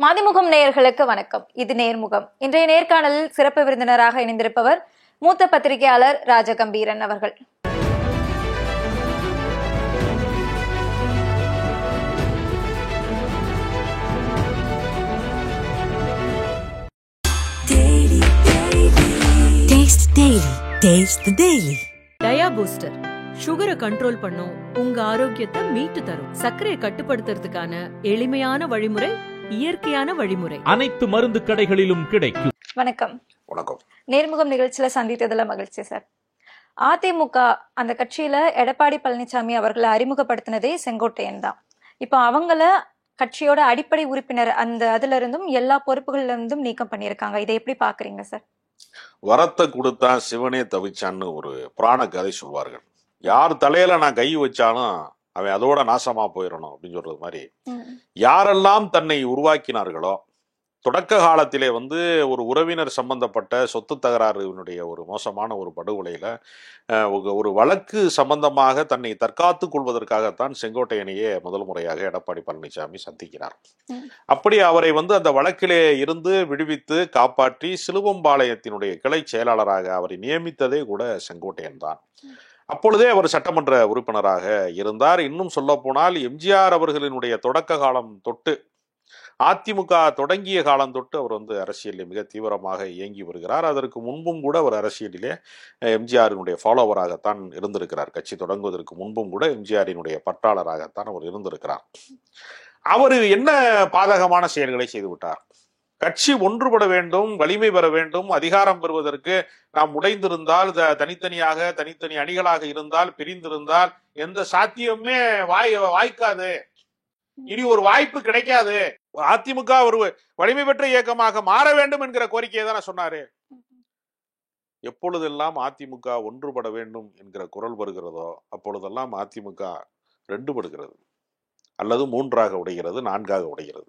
மதிமுகம் நேயர்களுக்கு வணக்கம். இது நேர்முகம். இன்றைய நேர்காணலில் சிறப்பு விருந்தினராக இணைந்திருப்பவர் மூத்த பத்திரிகையாளர் ராஜகம்பீரன் அவர்கள். டயா பூஸ்டர் சுகரை கண்ட்ரோல் பண்ணும், உங்க ஆரோக்கியத்தை மீட்டு தரும். சர்க்கரையை கட்டுப்படுத்துறதுக்கான எளிமையான வழிமுறை, இயற்கையான வழிமுறை. அனைத்து மருந்து கடைகளிலும் கிடைக்கும். வணக்கம். வணக்கம். நேர்முகம் நிகழ்ச்சியில சந்தித்ததுல மகிழ்ச்சி சார். அதிமுக அந்த கட்சியில எடப்பாடி பழனிசாமி அவர்களை அறிமுகப்படுத்தினதே செங்கோட்டையன் தான். இப்போ அவங்கள கட்சியோட அடிப்படை உறுப்பினர் அதுல இருந்தும் எல்லா பொறுப்புகள்ல இருந்தும் நீக்கம் பண்ணியிருக்காங்க. இதை எப்படி பாக்குறீங்க சார்? வரத்தை கொடுத்தா சிவனே தவிச்சான்னு ஒரு புராண கதை சொல்வார்கள். யார் தலையில நான் கை வச்சாலும் அவன் அதோட நாசமா போயிடணும் அப்படின்னு சொல்றது மாதிரி, யாரெல்லாம் தன்னை உருவாக்கினார்களோ தொடக்க காலத்திலே ஒரு உறவினர் சம்பந்தப்பட்ட சொத்து தகராறுனுடைய ஒரு மோசமான ஒரு படுகொலையில ஒரு வழக்கு சம்பந்தமாக தன்னை தற்காத்து கொள்வதற்காகத்தான் செங்கோட்டையனையே முதல் முறையாக எடப்பாடி பழனிசாமி சந்திக்கிறார். அப்படி அவரை அந்த வழக்கிலே இருந்து விடுவித்து காப்பாற்றி சிலுவம்பாளையத்தினுடைய கிளை செயலாளராக அவரை நியமித்ததே கூட செங்கோட்டையன் தான். அப்பொழுதே அவர் சட்டமன்ற உறுப்பினராக இருந்தார். இன்னும் சொல்ல போனால் எம்ஜிஆர் அவர்களினுடைய தொடக்க காலம் தொட்டு, அதிமுக தொடங்கிய காலம் தொட்டு அவர் அரசியலில் மிக தீவிரமாக இயங்கி வருகிறார். அதற்கு முன்பும் கூட அவர் அரசியலிலே எம்ஜிஆரினுடைய ஃபாலோவராகத்தான் இருந்திருக்கிறார். கட்சி தொடங்குவதற்கு முன்பும் கூட எம்ஜிஆரினுடைய பற்றாளராகத்தான் அவர் இருந்திருக்கிறார். அவர் என்ன பாதகமான செயல்களை செய்துவிட்டார்? கட்சி ஒன்றுபட வேண்டும், வலிமை பெற வேண்டும், அதிகாரம் பெறுவதற்கு நாம் உடைந்திருந்தால், தனித்தனி அணிகளாக இருந்தால், பிரிந்திருந்தால் எந்த சாத்தியமே வாய்க்காது, இனி ஒரு வாய்ப்பு கிடைக்காது, அதிமுக ஒரு வலிமை பெற்ற இயக்கமாக மாற வேண்டும் என்கிற கோரிக்கையை தானே சொன்னாரு. எப்பொழுதெல்லாம் அதிமுக ஒன்றுபட வேண்டும் என்கிற குரல் வருகிறதோ அப்பொழுதெல்லாம் அதிமுக ரெண்டுபடுகிறது, அல்லது மூன்றாக உடைகிறது, நான்காக உடைகிறது.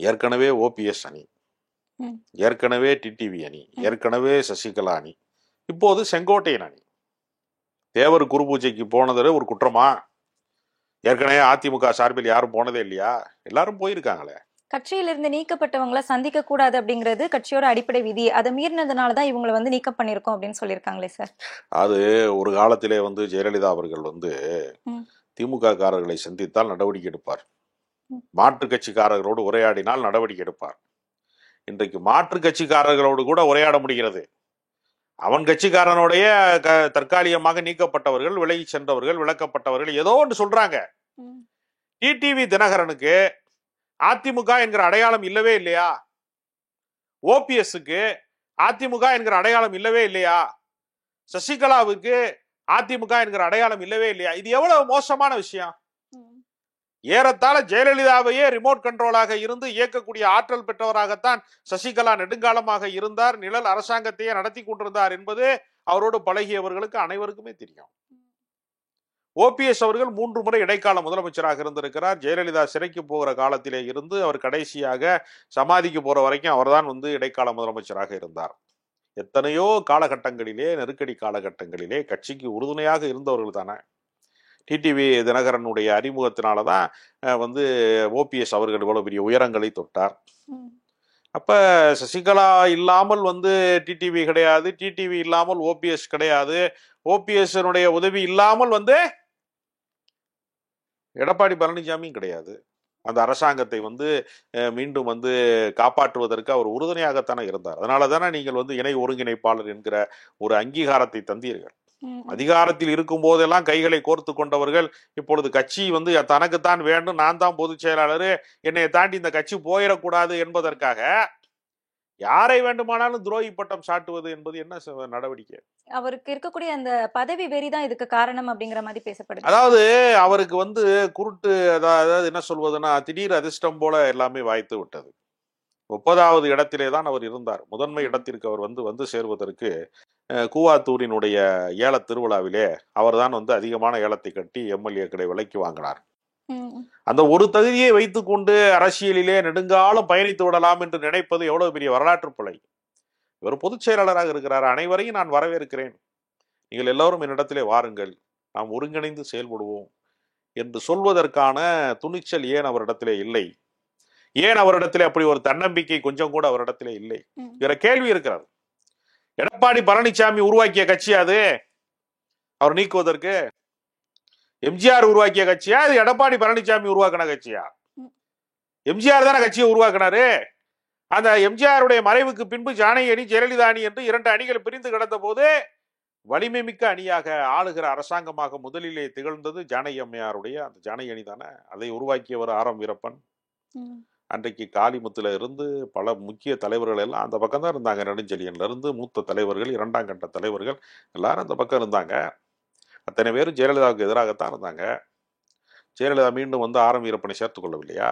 ஏற்கனவே ஓபிஎஸ் அணி, ஏற்கனவே டிடிவி அணி, ஏற்கனவே சசிகலா அணி, இப்போது செங்கோட்டையன் அணி. தேவர் குரு பூஜைக்கு போனது ஒரு குற்றமா? ஏற்கனவே அதிமுக சார்பில் யாரும் போனதே இல்லையா? எல்லாரும் போயிருக்காங்களே. கட்சியிலிருந்து நீக்கப்பட்டவங்களை சந்திக்க கூடாது அப்படிங்கிறது கட்சியோட அடிப்படை விதி. அதை மீறினதுனாலதான் இவங்களை நீக்கம் பண்ணிருக்கோம் அப்படின்னு சொல்லியிருக்காங்களே சார். அது ஒரு காலத்திலே ஜெயலலிதா அவர்கள் திமுக காரர்களை சந்தித்தால் நடவடிக்கை எடுப்பார், மாற்று கட்சிக்காரர்களோடு உரையாடினால் நடவடிக்கை எடுப்பார். இன்றைக்கு மாற்று கட்சிக்காரர்களோடு கூட உரையாட முடிகிறது. அவன் கட்சிக்காரனுடைய தற்காலிகமாக நீக்கப்பட்டவர்கள், விலகி சென்றவர்கள், விலக்கப்பட்டவர்கள் ஏதோ ஒன்று சொல்றாங்க. டிடிவி தினகரனுக்கு அதிமுக என்கிற அடையாளம் இல்லவே இல்லையா? ஓபிஎஸ்க்கு அதிமுக என்கிற அடையாளம் இல்லவே இல்லையா? சசிகலாவுக்கு அதிமுக என்கிற அடையாளம் இல்லவே இல்லையா? இது எவ்வளவு மோசமான விஷயம். ஏறத்தாழ ஜெயலலிதாவையே ரிமோட் கண்ட்ரோலாக இருந்து இயக்கக்கூடிய ஆற்றல் பெற்றவராகத்தான் சசிகலா நெடுங்காலமாக இருந்தார். நிழல் அரசாங்கத்தையே நடத்தி கொண்டிருந்தார் என்பது அவரோடு பழகியவர்களுக்கு அனைவருக்குமே தெரியும். ஓபிஎஸ் அவர்கள் 3 முறை இடைக்கால முதலமைச்சராக இருந்திருக்கிறார். ஜெயலலிதா சிறைக்கு போகிற காலத்திலே இருந்து அவர் கடைசியாக சமாதிக்கு போற வரைக்கும் அவர்தான் இடைக்கால முதலமைச்சராக இருந்தார். எத்தனையோ காலகட்டங்களிலே, நெருக்கடி காலகட்டங்களிலே கட்சிக்கு உறுதுணையாக இருந்தவர்கள் தானே. டிடிவி தினகரனுடைய அறிமுகத்தினாலதான் ஓபிஎஸ் அவர்கள் இவ்வளவு பெரிய உயரங்களை தொட்டார். அப்ப சசிகலா இல்லாமல் டிடிவி கிடையாது, டிடிவி இல்லாமல் ஓபிஎஸ் கிடையாது, ஓபிஎஸ் உதவி இல்லாமல் எடப்பாடி பழனிசாமியும் கிடையாது. அந்த அரசாங்கத்தை மீண்டும் காப்பாற்றுவதற்கு அவர் உறுதுணையாகத்தானே இருந்தார். அதனால தானே நீங்கள் இணை ஒருங்கிணைப்பாளர் என்கிற ஒரு அங்கீகாரத்தை தந்தீர்கள். அதிகாரத்தில் இருக்கும் போதெல்லாம் கைகளை கோர்த்து கொண்டவர்கள் இப்பொழுது கட்சி தனக்குத்தான் வேண்டும், நான் தான் பொதுச் செயலாளர், என்னை தாண்டி இந்த கட்சி போயிடக்கூடாது என்பதற்காக யாரை வேண்டுமானாலும் துரோகி பட்டம் சாட்டுவது என்பது என்ன நடவடிக்கை? அவருக்கு இருக்கக்கூடிய அந்த பதவி வெறிதான் இதுக்கு காரணம் அப்படிங்கிற மாதிரி பேசப்படுது. அதாவது அவருக்கு குருட்டு, அதாவது என்ன சொல்வதுன்னா திடீர் அதிர்ஷ்டம் போல எல்லாமே வாய்த்து விட்டது. 30வது இடத்திலே தான் அவர் இருந்தார். முதன்மை இடத்திற்கு அவர் சேர்வதற்கு கூவாத்தூரினுடைய ஏல திருவிழாவிலே அவர் தான் அதிகமான ஏலத்தை கட்டி எம்எல்ஏக்களை விலைக்கு வாங்கினார். அந்த ஒரு தகுதியை வைத்துக் கொண்டு அரசியலிலே நெடுங்காலம் பயணித்து விடலாம் என்று நினைப்பது எவ்வளவு பெரிய வரலாற்று பிழை. இவர் பொதுச் செயலாளராக இருக்கிறார். அனைவரையும் நான் வரவேற்கிறேன், நீங்கள் எல்லோரும் என்னிடத்திலே வாருங்கள், நாம் ஒருங்கிணைந்து செயல்படுவோம் என்று சொல்வதற்கான துணிச்சல் ஏன் அவரிடத்திலே இல்லை? ஏன் அவரிடத்திலே அப்படி ஒரு தன்னம்பிக்கை கொஞ்சம் கூட அவரிடத்திலே இல்லை என்கிற கேள்வி இருக்கிறது. எடப்பாடி பழனிசாமி உருவாக்கிய கட்சி அது, அவர் நீக்குவதற்கு எம்ஜிஆர் உருவாக்கிய கட்சியா, அது எடப்பாடி பழனிசாமி உருவாக்கின கட்சியா? எம்ஜிஆர் தானே கட்சியை உருவாக்கினாரு. அந்த எம்ஜிஆருடைய மறைவுக்கு பின்பு ஜானகி அணி, ஜெயலலிதா அணி என்று 2 அணிகள் பிரிந்து கிடந்த போது வலிமை மிக்க அணியாக ஆளுகிற அரசாங்கமாக முதலிலே திகழ்ந்தது ஜானகி அம்மையாருடைய அந்த ஜானகி அணி தானே. அதை உருவாக்கியவர் ஆர். எம். வீரப்பன். அன்றைக்கு காளிமுத்துல இருந்து பல முக்கிய தலைவர்கள் எல்லாம் அந்த பக்கம் தான் இருந்தாங்க. நெடுஞ்செழியன்ல இருந்து மூத்த தலைவர்கள், 2ஆம் கட்ட தலைவர்கள் எல்லாரும் அந்த பக்கம் இருந்தாங்க. அத்தனை பேரும் ஜெயலலிதாவுக்கு எதிராகத்தான் இருந்தாங்க. ஜெயலலிதா மீண்டும் வந்து ஆர். எம். வீரப்பனை சேர்த்துக் கொள்ளவில்லையா?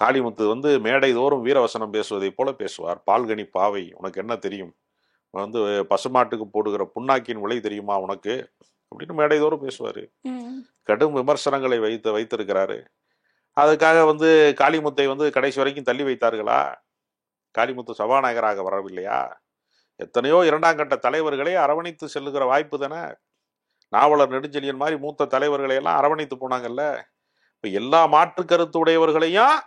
காளிமுத்து வந்து மேடை தோறும் வீரவசனம் பேசுவதை போல பேசுவார். பால்கனி பாவை, உனக்கு என்ன தெரியும், வந்து பசுமாட்டுக்கு போடுகிற புண்ணாக்கின் விலை தெரியுமா உனக்கு அப்படின்னு மேடை தோறும் பேசுவாரு. கடும் விமர்சனங்களை வைத்திருக்கிறாரு. அதுக்காக வந்து காளிமுத்தை வந்து கடைசி வரைக்கும் தள்ளி வைத்தார்களா? காளிமுத்து சபாநாயகராக வரவில்லையா? எத்தனையோ 2ஆம் கட்ட தலைவர்களை அரவணைத்து செல்லுகிற வாய்ப்பு தானே. நாவலர் நெடுஞ்செழியன் மாதிரி மூத்த தலைவர்களை எல்லாம் அரவணைத்து போனாங்கல்ல. இப்ப எல்லா மாற்று கருத்து உடையவர்களையும்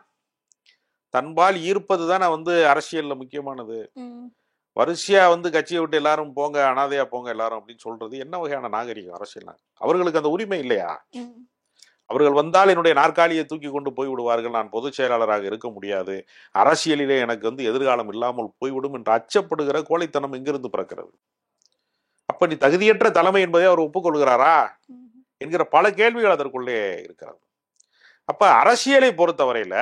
தன்பால் ஈர்ப்பது தானே வந்து அரசியல்ல முக்கியமானது. வரிசையா வந்து கட்சியை விட்டு எல்லாரும் போங்க, அனாதையா போங்க எல்லாரும் அப்படின்னு சொல்றது என்ன வகையான நாகரிகம் அரசியல்? அவர்களுக்கு அந்த உரிமை இல்லையா? அவர்கள் வந்தால் என்னுடைய நாற்காலியை தூக்கி கொண்டு போய் விடுவார்கள், நான் பொதுச் செயலாளராக இருக்க முடியாது, அரசியலிலே எனக்கு வந்து எதிர்காலம் இல்லாமல் போய்விடும் என்று அச்சப்படுகிற கோழைத்தனம் எங்கிருந்து பிறக்கிறது? அப்ப நீ தகுதியற்ற தலைமை என்பதை அவர் ஒப்புக்கொள்கிறாரா என்கிற பல கேள்விகள் அதற்குள்ளே இருக்கிறது. அப்ப அரசியலை பொறுத்தவரையில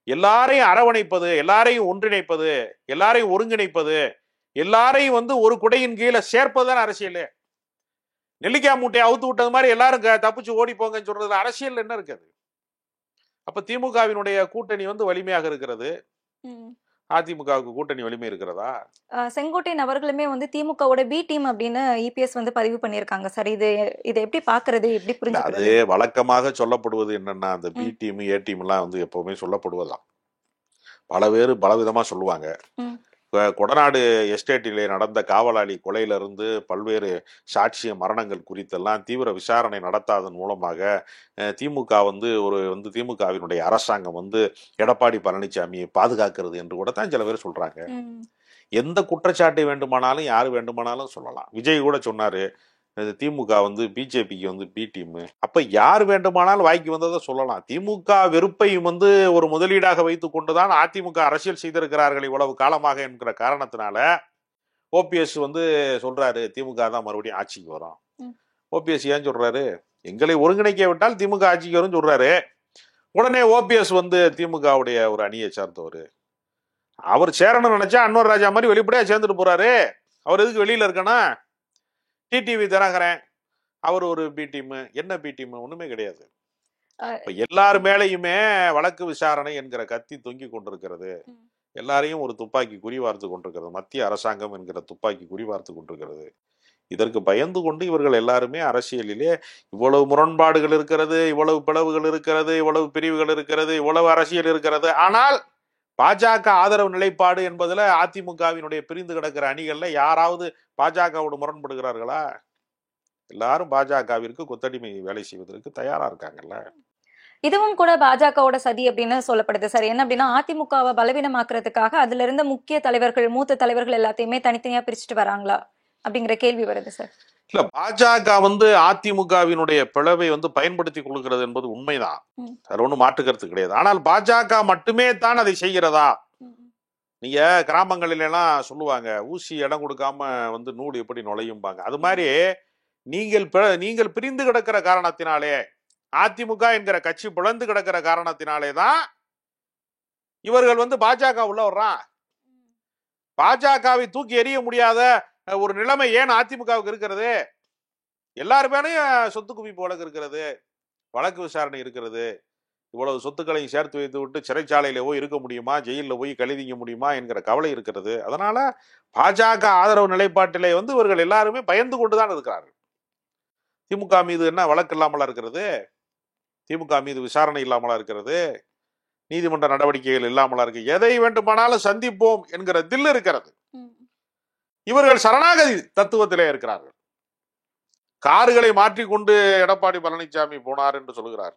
எல்லாரையும் அரவணைப்பது, எல்லாரையும் ஒன்றிணைப்பது, எல்லாரையும் ஒருங்கிணைப்பது, எல்லாரையும் வந்து ஒரு குடையின் கீழே சேர்ப்பதுதான் அரசியல். நெல்லிக்காய் மூட்டையை அவுத்து விட்டது மாதிரி எல்லாரும் தப்பிச்சு ஓடி போங்கன்னு சொல்றதுல அரசியல் என்ன இருக்குது? அப்ப திமுகவினுடைய கூட்டணி வந்து வலிமையாக இருக்கிறது, அதிமுகவுக்கு கூட்டணி வலிமை இருக்கிறதா? செங்கோட்டையன் அவர்களுமே வந்து திமுகவோட பி டீம் அப்படின்னு இபிஎஸ் வந்து பதிவு பண்ணியிருக்காங்க சார். இதை எப்படி பாக்குறது, எப்படி புரிஞ்சுக்கிறது? அது வழக்கமாக சொல்லப்படுவது என்னன்னா, அந்த பி டீம் ஏ டீம் எல்லாம் வந்து எப்பவுமே சொல்லப்படுவதுதான். பல பேர் பலவிதமா சொல்லுவாங்க. கொடநாடு எஸ்டேட்டிலே நடந்த காவலாளி கொலையிலிருந்து பல்வேறு சாட்சிய மரணங்கள் குறித்தெல்லாம் தீவிர விசாரணை நடத்தாதன் மூலமாக திமுக வந்து திமுகவினுடைய அரசாங்கம் வந்து எடப்பாடி பழனிசாமியை பாதுகாக்கிறது என்று கூட தான் சில பேர் சொல்றாங்க. எந்த குற்றச்சாட்டை வேண்டுமானாலும் யாரு வேண்டுமானாலும் சொல்லலாம். விஜய் கூட சொன்னாரு, திமுக வந்து பிஜேபிக்கு வந்து பி டீம். அப்ப யார் வேண்டுமானாலும் வாய்க்கு வந்ததை சொல்லலாம். திமுக வெறுப்பை வந்து ஒரு முதலீடாக வைத்துக் கொண்டுதான் அதிமுக அரசியல் செய்திருக்கிறார்கள் இவ்வளவு காலமாக என்கிற காரணத்தினால ஓபிஎஸ் வந்து சொல்றாரு திமுக தான் மறுபடியும் ஆட்சிக்கு வரும். ஓபிஎஸ் ஏன் சொல்றாரு? எங்களை ஒருங்கிணைக்க விட்டால் திமுக ஆட்சிக்கு வரும்னு சொல்றாரு. உடனே ஓபிஎஸ் வந்து திமுகவுடைய ஒரு அணியை சார்ந்தவர். அவர் சேரணும்னு நினைச்சா அன்வர் ராஜா மாதிரி வெளிப்படையா சேர்ந்துட்டு போறாரு. அவர் எதுக்கு வெளியில இருக்கணும்? டிடிவி தினகரன் அவர் ஒரு பி டீம். என்ன பி டீம்? ஒண்ணுமே கிடையாது. எல்லார் மேலையுமே வழக்கு விசாரணை என்கிற கத்தி தொங்கி கொண்டிருக்கிறது. எல்லாரையும் ஒரு துப்பாக்கி குறிவார்த்து கொண்டிருக்கிறது. மத்திய அரசாங்கம் என்கிற துப்பாக்கி குறிவார்த்து கொண்டிருக்கிறது. இதற்கு பயந்து கொண்டு இவர்கள் எல்லாருமே அரசியலிலே இவ்வளவு முரண்பாடுகள் இருக்கிறது, இவ்வளவு பிளவுகள் இருக்கிறது, இவ்வளவு பிரிவுகள் இருக்கிறது, இவ்வளவு அரசியல் இருக்கிறது. ஆனால் பாஜக ஆதரவு நிலைப்பாடு என்பதுல அதிமுகவினுடைய பிரிந்து கிடக்கிற அணிகள்ல யாராவது பாஜகவோடு முரண்படுகிறார்களா? எல்லாரும் பாஜகவிற்கு கொத்தடிமை வேலை செய்வதற்கு தயாரா இருக்காங்கல்ல. இதுவும் கூட பாஜகவோட சதி அப்படின்னு சொல்லப்படுது சார். என்ன அப்படின்னா, அதிமுகவை பலவீனமாக்குறதுக்காக அதுல இருந்த முக்கிய தலைவர்கள், மூத்த தலைவர்கள் எல்லாத்தையுமே தனித்தனியா பிரிச்சுட்டு வராங்களா அப்படிங்கிற கேள்வி வருது சார். இல்ல, பாஜக வந்து அதிமுகவினுடைய பிளவை வந்து பயன்படுத்தி கொள்கிறது என்பது உண்மைதான். அது ஒன்றும் மாற்றுக்கிறது கிடையாது. ஆனால் பாஜக மட்டுமே தான் அதை செய்கிறதா? நீங்க கிராமங்களில எல்லாம் சொல்லுவாங்க, ஊசி இடம் கொடுக்காம வந்து நூல் எப்படி நுழையும்பாங்க. அது மாதிரி நீங்கள் பிரிந்து கிடக்கிற காரணத்தினாலே, அதிமுக என்கிற கட்சி பிளந்து கிடக்கிற காரணத்தினாலே தான் இவர்கள் வந்து பாஜக உள்ள வர்றான். பாஜகவை தூக்கி எறிய முடியாத ஒரு நிலைமை ஏன் அதிமுகவுக்கு இருக்கிறது? எல்லாருமேலையும் சொத்து குவிப்பு வழக்கு இருக்கிறது, வழக்கு விசாரணை இருக்கிறது. இவ்வளவு சொத்துக்களையும் சேர்த்து வைத்து விட்டு சிறைச்சாலையில போய் இருக்க முடியுமா, ஜெயிலில் போய் கழுதிங்க முடியுமா என்கிற கவலை இருக்கிறது. அதனால பாஜக ஆதரவு நிலைப்பாட்டிலே வந்து இவர்கள் எல்லாருமே பயந்து கொண்டுதான் இருக்கிறார்கள். திமுக மீது என்ன வழக்கு இல்லாமலா இருக்கிறது? திமுக மீது விசாரணை இல்லாமலா இருக்கிறது? நீதிமன்ற நடவடிக்கைகள் இல்லாமலா இருக்கு? எதை வேண்டுமானாலும் சந்திப்போம் என்கிற தில் இருக்கிறது. இவர்கள் சரணாகதி தத்துவத்திலே இருக்கிறார்கள். கார்களை மாற்றிக்கொண்டு எடப்பாடி பழனிசாமி போனார் என்று சொல்கிறார்.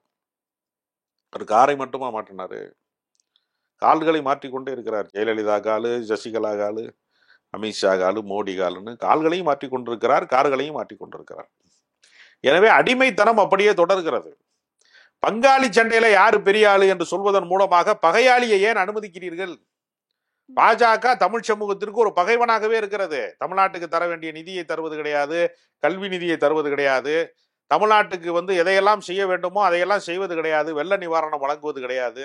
ஒரு காரை மட்டுமா மாற்றினாரு, கால்களை மாற்றிக்கொண்டே இருக்கிறார். ஜெயலலிதா காலு, சசிகலா காலு, அமித்ஷா காலு, மோடி காலுன்னு கால்களையும் மாற்றிக் கொண்டிருக்கிறார், கார்களையும் மாற்றிக் கொண்டிருக்கிறார். எனவே அடிமைத்தனம் அப்படியே தொடர்கிறது. பங்காளி சண்டையில யாரு பெரிய ஆளு என்று சொல்வதன் மூலமாக பகையாளியை ஏன் அனுமதிக்கிறீர்கள்? பாஜக தமிழ் சமூகத்திற்கு ஒரு பகைவனாகவே இருக்கிறது. தமிழ்நாட்டுக்கு தர வேண்டிய நிதியை தருவது கிடையாது, கல்வி நிதியை தருவது கிடையாது, தமிழ்நாட்டுக்கு எதையெல்லாம் செய்ய வேண்டுமோ அதையெல்லாம் செய்வது கிடையாது, வெள்ள நிவாரணம் வழங்குவது கிடையாது.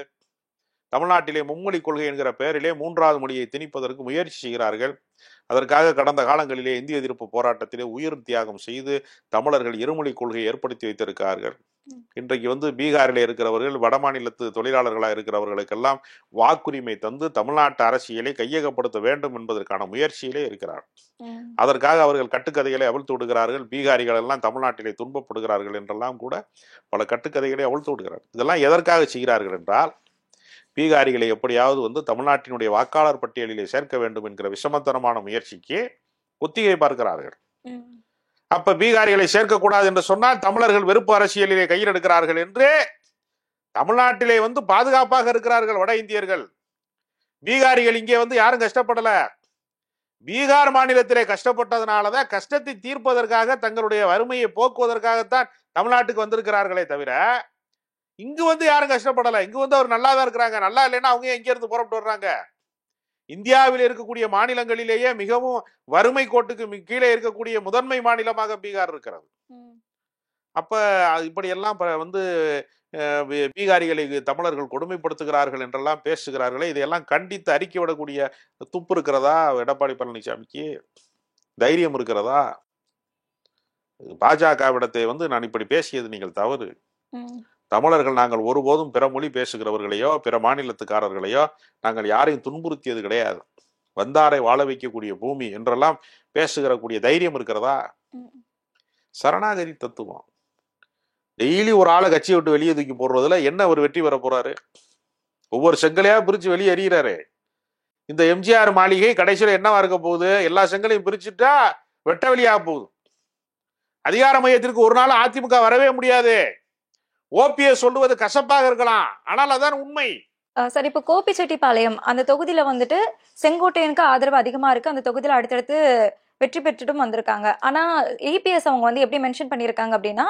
தமிழ்நாட்டிலே மும்மொழி கொள்கை என்கிற பெயரிலே 3வது மொழியை திணிப்பதற்கு முயற்சி செய்கிறார்கள். அதற்காக கடந்த காலங்களிலே இந்திய எதிர்ப்பு போராட்டத்திலே உயிர் தியாகம் செய்து தமிழர்கள் இருமொழி கொள்கையை ஏற்படுத்தி வைத்திருக்கிறார்கள். இன்றைக்கு பீகாரில் இருக்கிறவர்கள், வட மாநிலத்து தொழிலாளர்களாக இருக்கிறவர்களுக்கெல்லாம் வாக்குரிமை தந்து தமிழ்நாட்டு அரசியலை கையகப்படுத்த வேண்டும் என்பதற்கான முயற்சியிலே இருக்கிறார். அதற்காக அவர்கள் கட்டுக்கதைகளை அவிழ்த்து விடுகிறார்கள். பீகாரிகள் எல்லாம் தமிழ்நாட்டிலே துன்பப்படுகிறார்கள் என்றெல்லாம் கூட பல கட்டுக்கதைகளை அவிழ்த்து விடுகிறார்கள். இதெல்லாம் எதற்காக செய்கிறார்கள் என்றால், பீகாரிகளை எப்படியாவது தமிழ்நாட்டினுடைய வாக்காளர் பட்டியலிலே சேர்க்க வேண்டும் என்கிற விஷமத்தனமான முயற்சிக்கு ஒத்திகை பார்க்கிறார்கள். அப்ப பீகாரிகளை சேர்க்கக்கூடாது என்று சொன்னால் தமிழர்கள் வெறுப்பு அரசியலிலே கையில் எடுக்கிறார்கள் என்று தமிழ்நாட்டிலே பாதுகாப்பாக இருக்கிறார்கள் வட இந்தியர்கள். பீகாரிகள் இங்கே யாரும் கஷ்டப்படல. பீகார் மாநிலத்திலே கஷ்டப்பட்டதனாலதான் கஷ்டத்தை தீர்ப்பதற்காக தங்களுடைய வறுமையை போக்குவதற்காகத்தான் தமிழ்நாட்டுக்கு வந்திருக்கிறார்களே தவிர இங்கு யாரும் கஷ்டப்படல. இங்கு அவர் நல்லாதான் இருக்கிறாங்க. நல்லா இல்லைன்னா அவங்க எங்க இருந்து புறப்பட்டு வர்றாங்க? இந்தியாவில் இருக்கக்கூடிய மாநிலங்களிலேயே மிகவும் வறுமை கோட்டுக்கு கீழே இருக்கக்கூடிய முதன்மை மாநிலமாக பீகார் இருக்கிறது. அப்ப இப்படி எல்லாம் பீகாரிகளை தமிழர்கள் கொடுமைப்படுத்துகிறார்கள் என்றெல்லாம் பேசுகிறார்களே, இதையெல்லாம் கண்டித்து அறிக்கை விடக்கூடிய துப்பு இருக்கிறதா எடப்பாடி பழனிசாமிக்கு? தைரியம் இருக்கிறதா? பாஜகவிடத்தை நான் இப்படி பேசியது நீங்கள் தவறு. தமிழர்கள் நாங்கள் ஒருபோதும் பிற மொழி பேசுகிறவர்களையோ பிற மாநிலத்துக்காரர்களையோ நாங்கள் யாரையும் துன்புறுத்தியது கிடையாது. வந்தாரை வாழ வைக்கக்கூடிய பூமி என்றெல்லாம் பேசுகிறக்கூடிய தைரியம் இருக்கிறதா? சரணாகதி தத்துவம். டெய்லி ஒரு ஆளை கட்சியை விட்டு வெளியே தூக்கி போடுறதுல என்ன ஒரு வெற்றி பெற போறாரு? ஒவ்வொரு செங்கலையா பிரிச்சு வெளியே எறிகிறாரு. இந்த எம்ஜிஆர் மாளிகை கடைசியில் என்னவா இருக்க போகுது? எல்லா செங்கலையும் பிரிச்சுட்டா வெட்ட வெளியாக போகுது. அதிகார மையத்திற்கு ஒரு நாள் அதிமுக வரவே முடியாது. ஓபிஎஸ் சொல்லுவது கசப்பாக இருக்கலாம், ஆனால் அதான் உண்மை. சார், இப்ப கோபிச்செட்டிப்பாளையம் அந்த தொகுதியில செங்கோட்டையனுக்கு ஆதரவு அதிகமா இருக்கு. அந்த தொகுதியில அடுத்தடுத்து வெற்றி பெற்றுட்டும் வந்திருக்காங்க. ஆனா ஏபிஎஸ் அவங்க எப்படி மென்ஷன் பண்ணிருக்காங்க அப்படின்னா,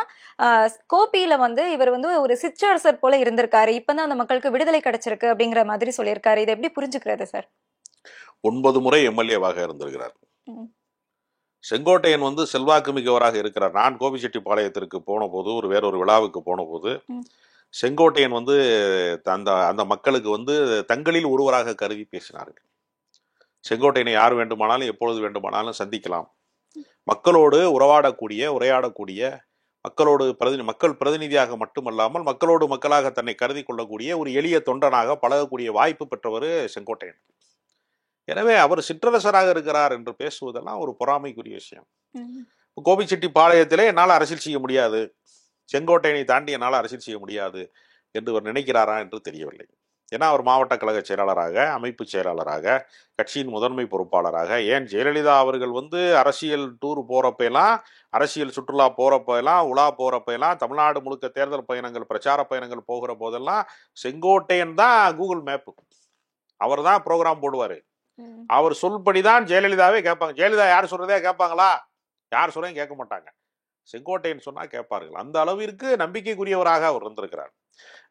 கோபியில இவர் ஒரு சிற்றரசர் போல இருந்திருக்காரு, இப்பதான் அந்த மக்களுக்கு விடுதலை கிடைச்சிருக்கு அப்படிங்கிற மாதிரி சொல்லியிருக்காரு. இதை எப்படி புரிஞ்சுக்கிறது சார்? 9 முறை எம்எல்ஏவாக இருந்திருக்கிறார். செங்கோட்டையன் செல்வாக்கு மிக்கவராக இருக்கிறார். நான் கோபிச்செட்டிப்பாளையத்திற்கு போன போது வேறொரு விழாவுக்கு போன போது செங்கோட்டையன் அந்த மக்களுக்கு தங்களில் ஒருவராக கருதி பேசினார்கள். செங்கோட்டையனை யார் வேண்டுமானாலும் எப்பொழுது வேண்டுமானாலும் சந்திக்கலாம், மக்களோடு உரையாடக்கூடிய மக்களோடு மக்கள் பிரதிநிதியாக மட்டுமல்லாமல் மக்களோடு மக்களாக தன்னை கருதி கொள்ளக்கூடிய ஒரு எளிய தொண்டனாக பழகக்கூடிய வாய்ப்பு பெற்றவர் செங்கோட்டையன். எனவே அவர் சிற்றரசராக இருக்கிறார் என்று பேசுவதெல்லாம் ஒரு பொறாமைக்குரிய விஷயம். கோபிச்செட்டிப்பாளையத்திலே என்னால் அரசியல் செய்ய முடியாது, செங்கோட்டையனை தாண்டி என்னால் அரசியல் செய்ய முடியாது என்று அவர் நினைக்கிறாரா என்று தெரியவில்லை. ஏன்னா அவர் மாவட்ட கழக செயலாளராக, அமைப்பு செயலாளராக, கட்சியின் முதன்மை பொறுப்பாளராக, ஏன் ஜெயலலிதா அவர்கள் அரசியல் டூர் போறப்பெல்லாம், அரசியல் சுற்றுலா போறப்பெல்லாம், உலா போறப்பெல்லாம், தமிழ்நாடு முழுக்க தேர்தல் பயணங்கள் பிரச்சார பயணங்கள் போகிற போதெல்லாம் செங்கோட்டையன் தான் கூகுள் மேப். அவர் தான் ப்ரோக்ராம் போடுவாரு. அவர் சொல்படிதான் ஜெயலலிதாவே கேட்பாங்க. ஜெயலலிதா யார் சொல்றதே கேட்பாங்களா? யார் சொல்றதையும் கேட்க மாட்டாங்க. செங்கோட்டையன் சொன்னா கேட்பார்கள். அந்த அளவிற்கு நம்பிக்கைக்குரியவராக அவர் இருந்திருக்கிறார்.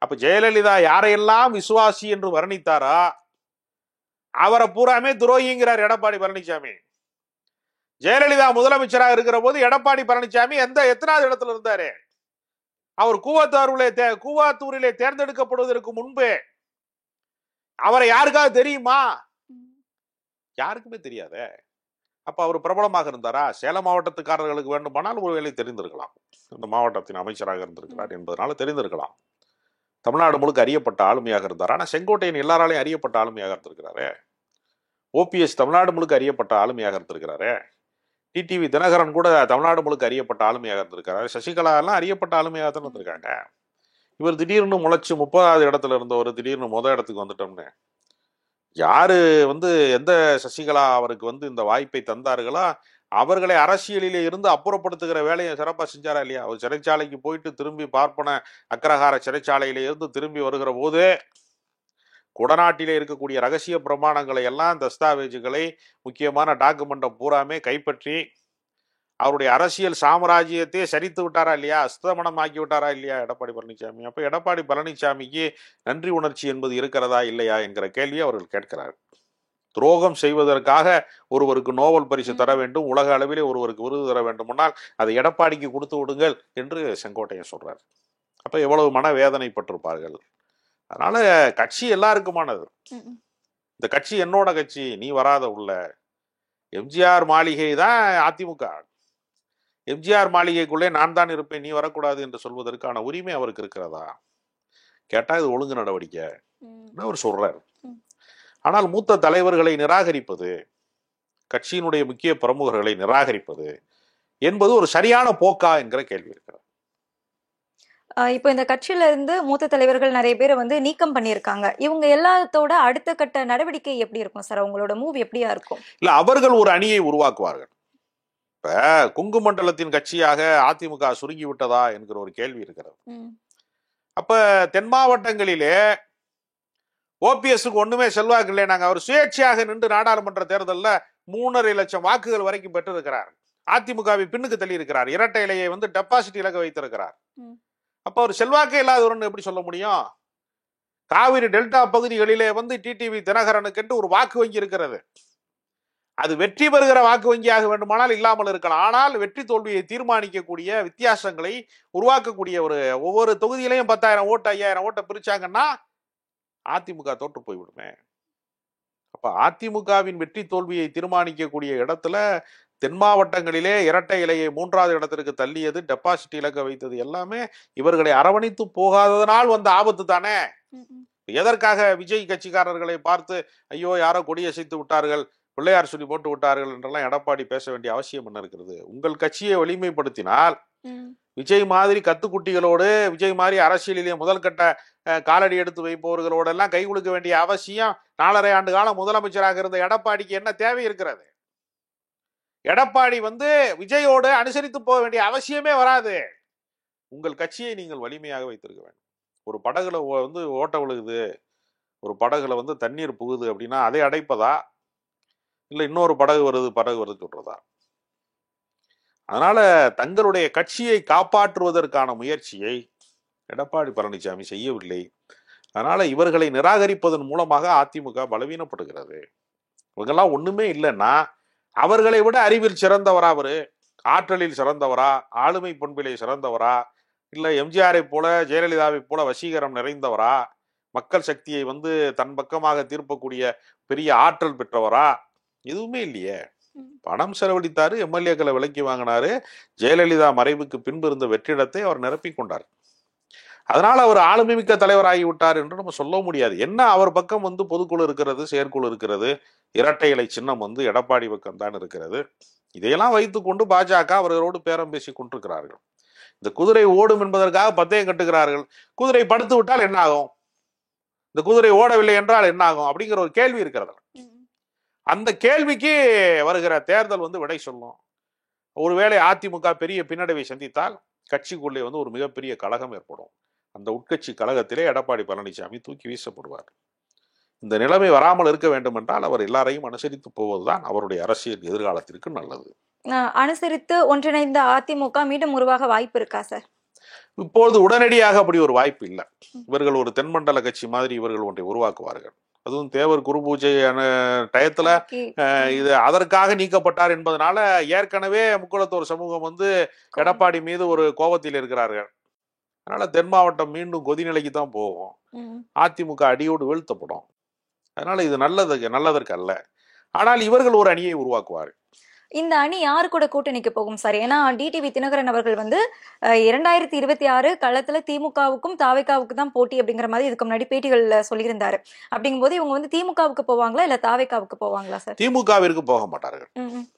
அப்ப ஜெயலலிதா யாரையெல்லாம் விசுவாசி என்று வர்ணித்தாரா அவரை பூராமே துரோகிங்கிறார் எடப்பாடி பழனிசாமி. ஜெயலலிதா முதலமைச்சராக இருக்கிற போது எடப்பாடி பழனிசாமி எத்தனாவது இடத்துல இருந்தாரு? அவர் கூவாத்தூரிலே தேர்ந்தெடுக்கப்படுவதற்கு முன்பு அவரை யாருக்காவது தெரியுமா? யாருக்குமே தெரியாத. அப்ப அவர் பிரபலமாக இருந்தாரா? சேலம் மாவட்டத்துக்காரர்களுக்கு வேண்டுமானால் ஒருவேளை தெரிந்திருக்கலாம், இந்த மாவட்டத்தின் அமைச்சராக இருந்திருக்கிறார் என்பதனால தெரிந்திருக்கலாம். தமிழ்நாடு முழுக்க அறியப்பட்ட ஆளுமையாக இருந்தார். ஆனா செங்கோட்டையன் எல்லாராலையும் அறியப்பட்ட ஆளுமையாக இருந்திருக்கிறாரு. ஓபிஎஸ் தமிழ்நாடு முழுக்க அறியப்பட்ட ஆளுமையாக இருந்திருக்கிறாரு. டிடிவி தினகரன் கூட தமிழ்நாடு முழுக்க அறியப்பட்ட ஆளுமையாக இருந்திருக்கிறாரு. சசிகலா எல்லாம் அறியப்பட்ட ஆளுமையாக தான் இருந்திருக்காங்க. இவர் திடீர்னு முளைச்சு 30வது இடத்துல இருந்தவர் திடீர்னு முதல் இடத்துக்கு வந்துட்டோம்னு யாரு எந்த சசிகலா அவருக்கு இந்த வாய்ப்பை தந்தார்களோ அவர்களை அரசியலிலே இருந்து அப்புறப்படுத்துகிற வேலையை சிறப்பாக செஞ்சாரா இல்லையா? அவர் சிறைச்சாலைக்கு போயிட்டு திரும்பி பார்ப்பன அக்ரஹார சிறைச்சாலையில இருந்து திரும்பி வருகிற போது குடநாட்டிலே இருக்கக்கூடிய ரகசிய பிரமாணங்களை எல்லாம், தஸ்தாவேஜுகளை, முக்கியமான டாக்குமெண்ட்டை பூராமே கைப்பற்றி அவருடைய அரசியல் சாம்ராஜ்யத்தையே சரித்து விட்டாரா இல்லையா? அஸ்தமனம் ஆக்கி விட்டாரா இல்லையா எடப்பாடி பழனிசாமி? அப்ப எடப்பாடி பழனிசாமிக்கு நன்றி உணர்ச்சி என்பது இருக்கிறதா இல்லையா என்கிற கேள்வியை அவர்கள் கேட்கிறார்கள். துரோகம் செய்வதற்காக ஒருவருக்கு நோபல் பரிசு தர வேண்டும், உலக அளவிலே ஒருவருக்கு விருது தர வேண்டுமானால் அதை எடப்பாடிக்கு கொடுத்து விடுங்கள் என்று செங்கோட்டையன் சொல்றார். அப்ப எவ்வளவு மனவேதனைப்பட்டிருப்பார்கள். அதனால கட்சி எல்லாருக்குமானது. இந்த கட்சி என்னோட கட்சி, நீ வராத உள்ள. எம்ஜிஆர் மாளிகை தான் அதிமுக. எம்ஜிஆர் மாளிகைக்குள்ளே நான் தான் இருப்பேன், நீ வரக்கூடாது என்று சொல்வதற்கான உரிமை அவருக்கு இருக்கிறதா கேட்டா இது ஒழுங்கு நடவடிக்கை அவர் சொல்றாரு. ஆனால் மூத்த தலைவர்களை நிராகரிப்பது, கட்சியினுடைய முக்கிய பிரமுகர்களை நிராகரிப்பது என்பது ஒரு சரியான போக்கா என்கிற கேள்வி இருக்கிறது. இப்போ இந்த கட்சியில இருந்து மூத்த தலைவர்கள் நிறைய பேரை வந்து நீக்கம் பண்ணியிருக்காங்க. இவங்க எல்லாத்தோட அடுத்த கட்ட நடவடிக்கை எப்படி இருக்கும் சார்? உங்களோட மூவ் எப்படியா இருக்கும்? இல்ல, அவர்கள் ஒரு அணியை உருவாக்குவார்கள். இப்ப கொங்கு மண்டலத்தின் கட்சியாக அதிமுக சுருங்கி விட்டதா என்கிற ஒரு கேள்வி இருக்கிறது. அப்ப தென் மாவட்டங்களிலே ஓபிஎஸ்க்கு ஒண்ணுமே செல்வாக்கு இல்லை. நாங்க அவர் சுயேட்சையாக நின்று நாடாளுமன்ற தேர்தலில் 3.5 லட்சம் வாக்குகள் வரைக்கும் பெற்றிருக்கிறார். அதிமுகவை பின்னுக்கு தள்ளி இருக்கிறார். இரட்டை இலையை வந்து டெபாசிட் இலக்க வைத்திருக்கிறார். அப்ப அவர் செல்வாக்கே இல்லாதவர்னு எப்படி சொல்ல முடியும்? காவிரி டெல்டா பகுதிகளிலே வந்து டிடிவி தினகரனுக்கு என்று ஒரு வாக்கு வங்கி இருக்கிறது. அது வெற்றி பெறுகிற வாக்கு வங்கியாக வேண்டுமானால் இல்லாமல் இருக்கலாம். ஆனால் வெற்றி தோல்வியை தீர்மானிக்கக்கூடிய, வித்தியாசங்களை உருவாக்கக்கூடிய ஒவ்வொரு தொகுதியிலையும் 10,000 ஓட்டு 5,000 ஓட்டை பிரிச்சாங்கன்னா அதிமுக தோற்று போய்விடுமே. அப்ப அதிமுகவின் வெற்றி தோல்வியை தீர்மானிக்கக்கூடிய இடத்துல தென் மாவட்டங்களிலே இரட்டை இலையை 3வது இடத்திற்கு தள்ளியது, டெபாசிட் இலக்க வைத்தது எல்லாமே இவர்களை அரவணைத்து போகாததனால் வந்த ஆபத்து தானே. எதற்காக விஜய் கட்சிக்காரர்களை பார்த்து ஐயோ யாரோ கொடியசைத்து விட்டார்கள், பிள்ளையார் சொல்லி போட்டு விட்டார்கள் என்றெல்லாம் எடப்பாடி பேச வேண்டிய அவசியம் என்ன இருக்கிறது? உங்கள் கட்சியை வலிமைப்படுத்தினால் விஜய் மாதிரி கத்துக்குட்டிகளோடு, விஜய் மாதிரி அரசியலிலே முதல் கட்ட காலடி எடுத்து வைப்பவர்களோடு எல்லாம் கை கொடுக்க வேண்டிய அவசியம் 4.5 ஆண்டு காலம் முதலமைச்சராக இருந்த எடப்பாடிக்கு என்ன தேவை இருக்கிறது? எடப்பாடி வந்து விஜயோடு அனுசரித்து போக வேண்டிய அவசியமே வராது. உங்கள் கட்சியை நீங்கள் வலிமையாக வைத்திருக்க வேண்டும். ஒரு படகுல வந்து ஓட்ட விழுகுது, ஒரு படகுல வந்து தண்ணீர் புகுது அப்படின்னா அதை அடைப்பதா, இல்லை இன்னொரு படகு வருது சொல்றதா? அதனால தங்களுடைய கட்சியை காப்பாற்றுவதற்கான முயற்சியை எடப்பாடி பழனிசாமி செய்யவில்லை. அதனால இவர்களை நிராகரிப்பதன் மூலமாக அதிமுக பலவீனப்படுகிறது. இவங்கெல்லாம் ஒண்ணுமே இல்லைன்னா அவர்களை விட அறிவில் சிறந்தவரா, அவரு ஆற்றலில் சிறந்தவரா, ஆளுமை பண்பிலே சிறந்தவரா, இல்லை எம்ஜிஆரை போல ஜெயலலிதாவை போல வசீகரம் நிறைந்தவரா, மக்கள் சக்தியை வந்து தன் பக்கமாக தீர்ப்பக்கூடிய பெரிய ஆற்றல் பெற்றவரா? எதுவுமே இல்லையே. பணம் செலவழித்தாரு, எம்எல்ஏக்களை விலக்கி வாங்கினாரு, ஜெயலலிதா மறைவுக்கு பின்பு இருந்த வெற்றிடத்தை அவர் நிரப்பி கொண்டார். அதனால அவர் ஆளுமை மிக்க தலைவராகி விட்டார் என்று நம்ம சொல்ல முடியாது. என்ன அவர் பக்கம் வந்து பொதுக்குழு இருக்கிறது, செயற்குழு இருக்கிறது, இரட்டை இலை சின்னம் வந்து எடப்பாடி பக்கம் தான் இருக்கிறது. இதையெல்லாம் வைத்துக்கொண்டு பாஜக அவர்களோடு பேரம் பேசி கொண்டிருக்கிறார்கள். இந்த குதிரை ஓடும் என்பதற்காக பந்தயம் கட்டுகிறார்கள். குதிரை படுத்து விட்டால் என்ன ஆகும்? இந்த குதிரை ஓடவில்லை என்றால் என்ன ஆகும் அப்படிங்கிற ஒரு கேள்வி இருக்கிறது. அந்த கேள்விக்கு வருகிற தேர்தல் வந்து விடை சொல்லும். ஒருவேளை அதிமுக பெரிய பின்னடைவை சந்தித்தால் கட்சிக்குள்ளே வந்து ஒரு மிகப்பெரிய கழகம் ஏற்படும். அந்த உட்கட்சி கழகத்திலே எடப்பாடி பழனிசாமி தூக்கி வீசப்படுவார். இந்த நிலைமை வராமல் இருக்க வேண்டும் என்றால் அவர் எல்லாரையும் அனுசரித்து போவதுதான் அவருடைய அரசியல் எதிர்காலத்திற்கு நல்லது. அனுசரித்து ஒன்றிணைந்த அதிமுக மீண்டும் உருவாக வாய்ப்பு இருக்கா சார்? இப்பொழுது உடனடியாக அப்படி ஒரு வாய்ப்பு இல்லை. இவர்கள் ஒரு தென்மண்டல கட்சி மாதிரி இவர்கள் ஒன்றை உருவாக்குவார்கள். அதுவும் தேவர் குரு பூஜையான டயத்துல இது அதற்காக நீக்கப்பட்டார் என்பதனால ஏற்கனவே முக்குளத்தோர் சமூகம் வந்து எடப்பாடி மீது ஒரு கோபத்தில் இருக்கிறார்கள். அதனால தென் மாவட்டம் மீண்டும் கொதிநிலைக்கு தான் போகும். அதிமுக அடியோடு வீழ்த்தப்படும். அதனால இது நல்லதற்கு அல்ல. ஆனால் இவர்கள் ஒரு அணியை உருவாக்குவார்கள். இந்த அணி யாரு கூட கூட்டணிக்கு போகும் சார்? ஏன்னா டிடிவி தினகரன் அவர்கள் வந்து 2026 களத்துல திமுகவுக்கும் தாவேகாவுக்கு தான் போட்டி அப்படிங்கிற மாதிரி இதுக்கு முன்னாடி பேட்டிகள்ல சொல்லியிருந்தாரு. அப்படிங்கும்போது இவங்க வந்து திமுகவுக்கு போவாங்களா இல்ல தாவேகாவுக்கு போவாங்களா சார்? திமுகவிற்கு போக மாட்டார்கள்.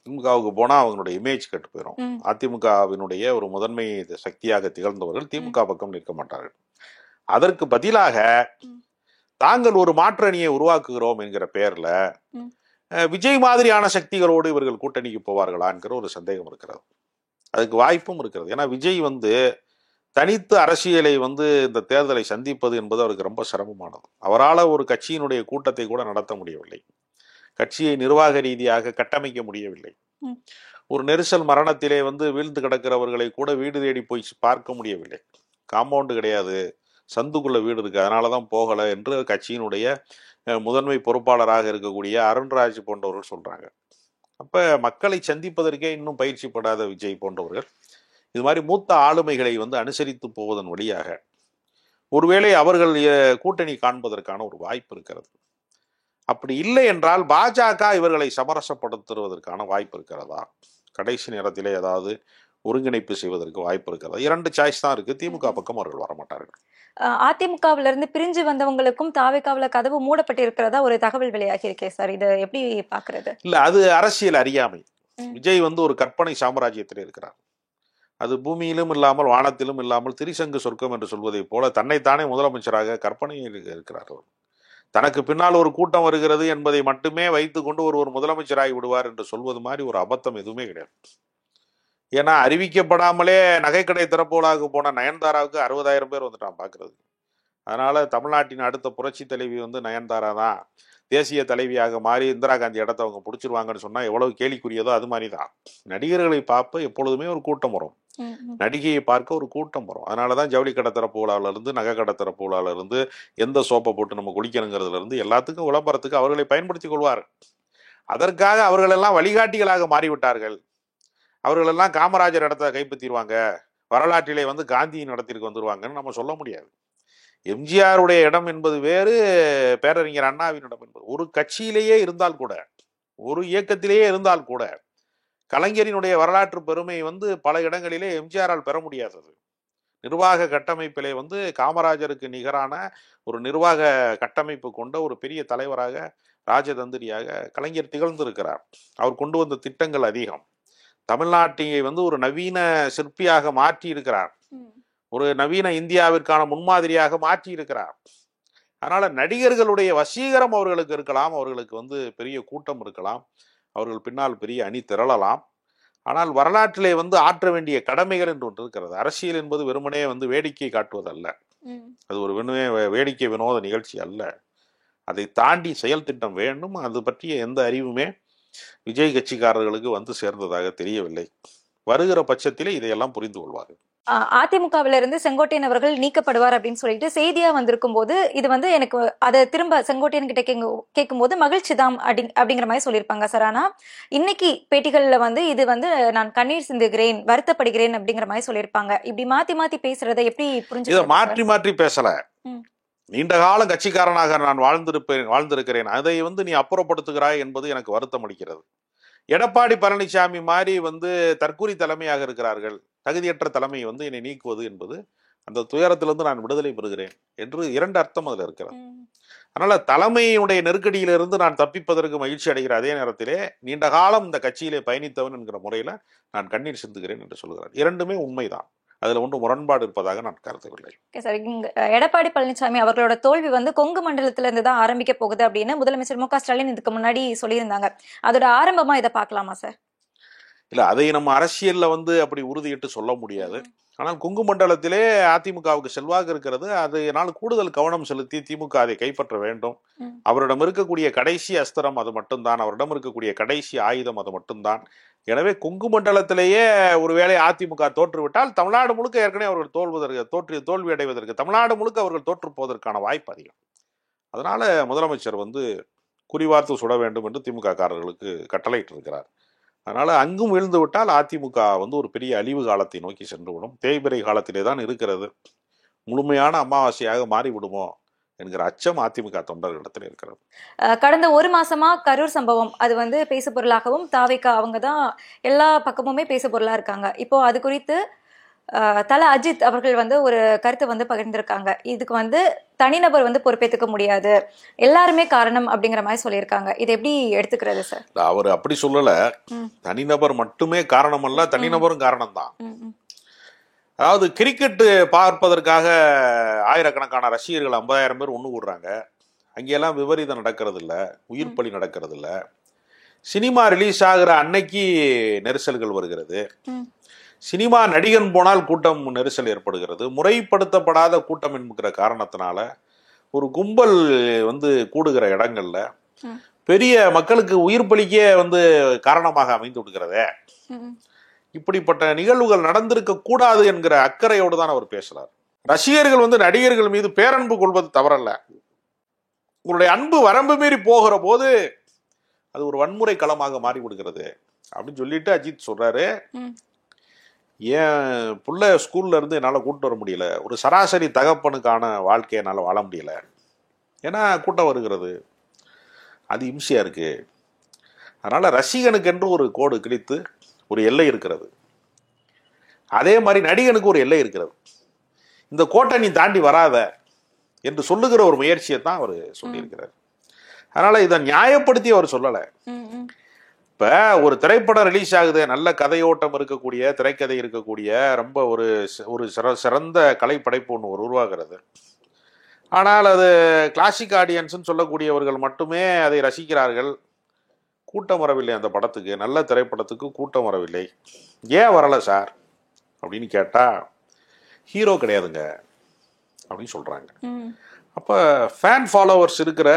திமுகவுக்கு போனா அவங்களுடைய இமேஜ் கெட்டு போயிடும். அதிமுகவினுடைய ஒரு முதன்மை சக்தியாக திகழ்ந்தவர்கள் திமுக பக்கம் நிற்க மாட்டார்கள். அதற்கு பதிலாக தாங்கள் ஒரு மாற்று அணியை உருவாக்குகிறோம் என்கிற பெயர்ல விஜய் மாதிரியான சக்திகளோடு இவர்கள் கூட்டணிக்கு போவார்களா என்கிற ஒரு சந்தேகம் இருக்கிறது. அதுக்கு வாய்ப்பும் இருக்கிறது. ஏன்னா விஜய் தனித்து அரசியலை இந்த தேர்தலை சந்திப்பது என்பது அவருக்கு ரொம்ப சிரமமானது. அவரால் ஒரு கட்சியினுடைய கூட்டத்தை கூட நடத்த முடியவில்லை. கட்சியை நிர்வாக ரீதியாக கட்டமைக்க முடியவில்லை. ஒரு நெரிசல் மரணத்திலே வீழ்ந்து கிடக்கிறவர்களை கூட வீடு தேடி போய் பார்க்க முடியவில்லை. காம்பவுண்டு கிடையாது, சந்துக்குள்ள வீடு இருக்கு, அதனாலதான் போகலை என்று கட்சியினுடைய முதன்மை பொறுப்பாளராக இருக்கக்கூடிய அருண்ராஜ் போன்றவர்கள் சொல்றாங்க. அப்ப மக்களை சந்திப்பதற்கே இன்னும் பயிற்சி படாத விஜய் போன்றவர்கள் இது மாதிரி மூத்த ஆளுமைகளை அனுசரித்து போவதன் வழியாக ஒருவேளை அவர்கள் கூட்டணி காண்பதற்கான ஒரு வாய்ப்பு இருக்கிறது. அப்படி இல்லை என்றால் பாஜக இவர்களை சமரசப்படுத்துவதற்கான வாய்ப்பு இருக்கிறதா, கடைசி நேரத்திலே ஏதாவது ஒருங்கிணைப்பு செய்வதற்கு வாய்ப்பு இருக்கிறதா? 2 சாய்ஸ் தான் இருக்கு. திமுக பக்கம் அவர்கள் வரமாட்டார்கள். அதிமுகவில இருந்து பிரிஞ்சு வந்தவங்களுக்கும் தாவேகாவில கதவு மூடப்பட்டிருக்கிறதா ஒரு தகவல் வெளியாகி இருக்கே சார், இது எப்படி பாக்குறது? இல்ல, அது அரசியல் அறியாமை. விஜய் ஒரு கற்பனை சாம்ராஜ்யத்திலே இருக்கிறார். அது பூமியிலும் இல்லாமல் வானத்திலும் இல்லாமல் திரிசங்கு சொர்க்கம் என்று சொல்வதை போல தன்னைத்தானே முதலமைச்சராக கற்பனையில் இருக்கிறார். தனக்கு பின்னால் ஒரு கூட்டம் வருகிறது என்பதை மட்டுமே வைத்துக் கொண்டு ஒரு முதலமைச்சராகி விடுவார் என்று சொல்வது மாதிரி ஒரு அபத்தம் எதுவுமே கிடையாது. ஏன்னா அறிவிக்கப்படாமலே நகைக்கடை திறப்போலாக போன நயன்தாராவுக்கு 60,000 பேர் வந்துட்டான் பார்க்கறது. அதனால தமிழ்நாட்டின் அடுத்த புரட்சி தலைவி நயன்தாரா தான் தேசிய தலைவியாக மாறி இந்திரா காந்தி இடத்த அவங்க பிடிச்சிருவாங்கன்னு சொன்னா எவ்வளவு கேலிக்குரியதோ அது மாதிரி தான். நடிகர்களை பார்ப்ப எப்பொழுதுமே ஒரு கூட்டம் வரும், நடிகையை பார்க்க ஒரு கூட்டம் வரும். அதனாலதான் ஜவுளி கடை திறப்பு விழாவில இருந்து நகை கடை திறப்பு விழாவில இருந்து எந்த சோப்பை போட்டு நம்ம குளிக்கணுங்கிறதுல இருந்து எல்லாத்துக்கும் விளம்பரத்துக்கு அவர்களை பயன்படுத்திக் கொள்வார். அதற்காக அவர்களெல்லாம் வழிகாட்டிகளாக மாறிவிட்டார்கள். அவர்களெல்லாம் காமராஜர் இடத்த கைப்பற்றிடுவாங்க, வரலாற்றிலே காந்தியின் இடத்திற்கு வந்துருவாங்கன்னு நம்ம சொல்ல முடியாது. எம்ஜிஆருடைய இடம் என்பது வேறு, பேரறிஞர் அண்ணாவின் இடம் என்பது. ஒரு கட்சியிலேயே இருந்தால் கூட, ஒரு இயக்கத்திலேயே இருந்தால் கூட கலைஞரினுடைய வரலாற்று பெருமை பல இடங்களிலே எம்ஜிஆரால் பெற முடியாதது. நிர்வாக கட்டமைப்பிலே காமராஜருக்கு நிகரான ஒரு நிர்வாக கட்டமைப்பு கொண்ட ஒரு பெரிய தலைவராக, ராஜதந்திரியாக கலைஞர் திகழ்ந்திருக்கிறார். அவர் கொண்டு வந்த திட்டங்கள் அதிகம். தமிழ்நாட்டை ஒரு நவீன சிற்பியாக மாற்றி இருக்கிறார், ஒரு நவீன இந்தியாவிற்கான முன்மாதிரியாக மாற்றி இருக்கிறார். அதனால நடிகர்களுடைய வசீகரம் அவர்களுக்கு இருக்கலாம், அவர்களுக்கு பெரிய கூட்டம் இருக்கலாம், அவர்கள் பின்னால் பெரிய அணி திரளலாம். ஆனால் வரலாற்றிலே ஆற்ற வேண்டிய கடமைகள் என்று ஒன்று இருக்கிறது. அரசியல் என்பது வெறுமனே வேடிக்கை காட்டுவதல்ல, அது ஒரு வேடிக்கை வினோத நிகழ்ச்சி அல்ல. அதை தாண்டி செயல் திட்டம் வேண்டும். அது பற்றிய எந்த அறிவுமே விஜய் கட்சிக்காரர்களுக்கு சேர்ந்ததாக தெரியவில்லை. வருகிற பட்சத்திலே இதையெல்லாம் புரிந்து கொள்வார்கள். அதிமுகவில இருந்து செங்கோட்டையன் அவர்கள் நீக்கப்படுவார் அப்படின்னு சொல்லிட்டு செய்தியா வந்திருக்கும் போது இது எனக்கு அதை திரும்ப செங்கோட்டையன் கிட்ட கேட்கும் போது மகிழ்ச்சி தான் அப்படிங்கிற மாதிரி சொல்லியிருப்பாங்க சார். ஆனா இன்னைக்கு பேட்டிகள்ல இது நான் கண்ணீர் சிந்துகிறேன், வருத்தப்படுகிறேன் அப்படிங்கிற மாதிரி சொல்லியிருப்பாங்க. இப்படி மாத்தி மாத்தி பேசுறதை எப்படி புரிஞ்சு? மாற்றி மாற்றி பேசல. நீண்ட காலம் கட்சிக்காரனாக நான் வாழ்ந்திருக்கிறேன், அதை நீ அப்புறப்படுத்துகிறாய் என்பது எனக்கு வருத்தம் அளிக்கிறது. எடப்பாடி பழனிசாமி மாதிரி தற்கூரி தலைமையாக இருக்கிறார்கள், தகுதியற்ற தலைமை என்னை நீக்குவது என்பது அந்த துயரத்திலிருந்து நான் விடுதலை பெறுகிறேன் என்று 2 அர்த்தம் அதுல இருக்கிறது. அதனால தலைமையினுடைய நெருக்கடியிலிருந்து நான் தப்பிப்பதற்கு மகிழ்ச்சி அடைகிற அதே நேரத்திலே நீண்ட காலம் இந்த கட்சியிலே பயணித்தவன் என்கிற முறையில நான் கண்ணீர் சிந்துகிறேன் என்று சொல்கிறார். 2மே உண்மைதான், அதுல ஒன்றும் முரண்பாடு இருப்பதாக நான் கருதவில்லை. எடப்பாடி பழனிசாமி அவர்களோட தோல்வி கொங்கு மண்டலத்துல இருந்து தான் ஆரம்பிக்க போகுது அப்படின்னு முதலமைச்சர் மு க ஸ்டாலின் இதுக்கு முன்னாடி சொல்லியிருந்தாங்க. அதோட ஆரம்பமா இதை பார்க்கலாமா சார்? இல்ல, அதை நம்ம அரசியல்ல அப்படி உறுதியிட்டு சொல்ல முடியாது. ஆனால் கொங்கு மண்டலத்திலே அதிமுகவுக்கு செல்வாக்கு இருக்கிறது. அதனால் கூடுதல் கவனம் செலுத்தி திமுக அதை கைப்பற்ற வேண்டும். அவரிடம் இருக்கக்கூடிய கடைசி அஸ்திரம் அது மட்டும்தான், அவரிடம் இருக்கக்கூடிய கடைசி ஆயுதம் அது மட்டும்தான். எனவே கொங்கு மண்டலத்திலேயே ஒருவேளை அதிமுக தோற்றுவிட்டால் தமிழ்நாடு முழுக்க ஏற்கனவே அவர்கள் தோல்வி அடைவதற்கு, தமிழ்நாடு முழுக்க அவர்கள் தோற்று போவதற்கான வாய்ப்பு அதிகம். அதனால முதலமைச்சர் குறிவார்த்து சுட வேண்டும் என்று திமுக காரர்களுக்கு கட்டளையிட்டு இருக்கிறார். அதனால அங்கும் விழுந்து விட்டால் அதிமுக ஒரு பெரிய அழிவு காலத்தை நோக்கி சென்றுவிடும். தேய்பிறை காலத்திலே தான் இருக்கிறது, முழுமையான அமாவாசையாக மாறிவிடுமோ என்கிற அச்சம் அதிமுக தொண்டர்களிடத்தில் இருக்கிறது. கடந்த 1 மாசமா கரூர் சம்பவம் அது பேசு பொருளாகவும் தாவேகா அவங்க தான் எல்லா பக்கமுமே பேசு பொருளா இருக்காங்க. இப்போ அது குறித்து தல அஜித் அவர்கள் ஒரு கருத்தை பகிர்ந்திருக்காங்க. இதுக்கு தனிநபர் பொறுப்பேற்றுக்க முடியாது, எல்லாருமே காரணம் அப்படிங்கிற மாதிரி சொல்லியிருக்காங்க. இது எப்படி எடுத்துக்கிறது சார்? அவர் அப்படி சொல்லல, தனிநபர் மட்டுமே காரணம் அல்ல, தனிநபரும் காரணம் தான். அதாவது கிரிக்கெட் பார்ப்பதற்காக ஆயிரக்கணக்கான ரசிகர்கள் 50,000 பேர் ஒன்று கூடுறாங்க. அங்கெல்லாம் விபரீதம் நடக்கிறது இல்லை, உயிர் பலி நடக்கிறது இல்லை. சினிமா ரிலீஸ் ஆகிற அன்னைக்கு நெரிசல்கள் வருகிறது. ம். சினிமா நடிகன் போனால் கூட்டம் நெரிசல் ஏற்படுகிறது. முறைப்படுத்தப்படாத கூட்டம் என்கிற காரணத்தினால ஒரு கும்பல் கூடுகிற இடங்கள்ல ம். பெரிய மக்களுக்கு உயிர் பலிக்கே காரணமாக அமைந்து விடுகிறதே. ம். இப்படிப்பட்ட நிகழ்வுகள் நடந்திருக்க கூடாது என்கிற அக்கறையோடு தான் அவர் பேசுறார். ரசிகர்கள் நடிகர்கள் மீது பேரன்பு கொள்வது தவறல்ல. உங்களுடைய அன்பு வரம்பு மீறி போகிற போது அது ஒரு வன்முறை களமாக மாறிவிடுகிறது அப்படின்னு சொல்லிட்டு அஜித் சொல்றாரு. ம். ஏன் புள்ள ஸ்கூல்ல இருந்து என்னால் கூட்டு வர முடியல, ஒரு சராசரி தகப்பனுக்கான வாழ்க்கையை என்னால் வாழ முடியல, ஏன்னா கூட்டம் வருகிறது, அது இம்சையா இருக்கு. அதனால ரசிகனுக்கு என்று ஒரு கோடு கிழித்து ஒரு எல்லை இருக்கிறது, அதே மாதிரி நடிகனுக்கு ஒரு எல்லை இருக்கிறது. இந்த கோட்டை நீ தாண்டி வராத என்று சொல்லுகிற ஒரு முயற்சியை தான் அவர் சொல்லியிருக்கிறார். அதனால இதை நியாயப்படுத்தி அவர் சொல்லலை. இப்ப ஒரு திரைப்படம் ரிலீஸ் ஆகுது, நல்ல கதையோட்டம் இருக்கக்கூடிய, திரைக்கதை இருக்கக்கூடிய, ரொம்ப ஒரு சிறந்த கலைப்படைப்பு ஒன்று உருவாகிறது. ஆனால் அது கிளாசிக் ஆடியன்ஸ்ன்னு சொல்லக்கூடியவர்கள் மட்டுமே அதை ரசிக்கிறார்கள். கூட்டம் வரவில்லை, அந்த படத்துக்கு, நல்ல திரைப்படத்துக்கு கூட்டம் வரவில்லை. ஏன் வரலை சார் அப்படின்னு கேட்டா, ஹீரோ கிடையாதுங்க அப்படின்னு சொல்றாங்க. அப்போ ஃபேன் ஃபாலோவர்ஸ் இருக்கிற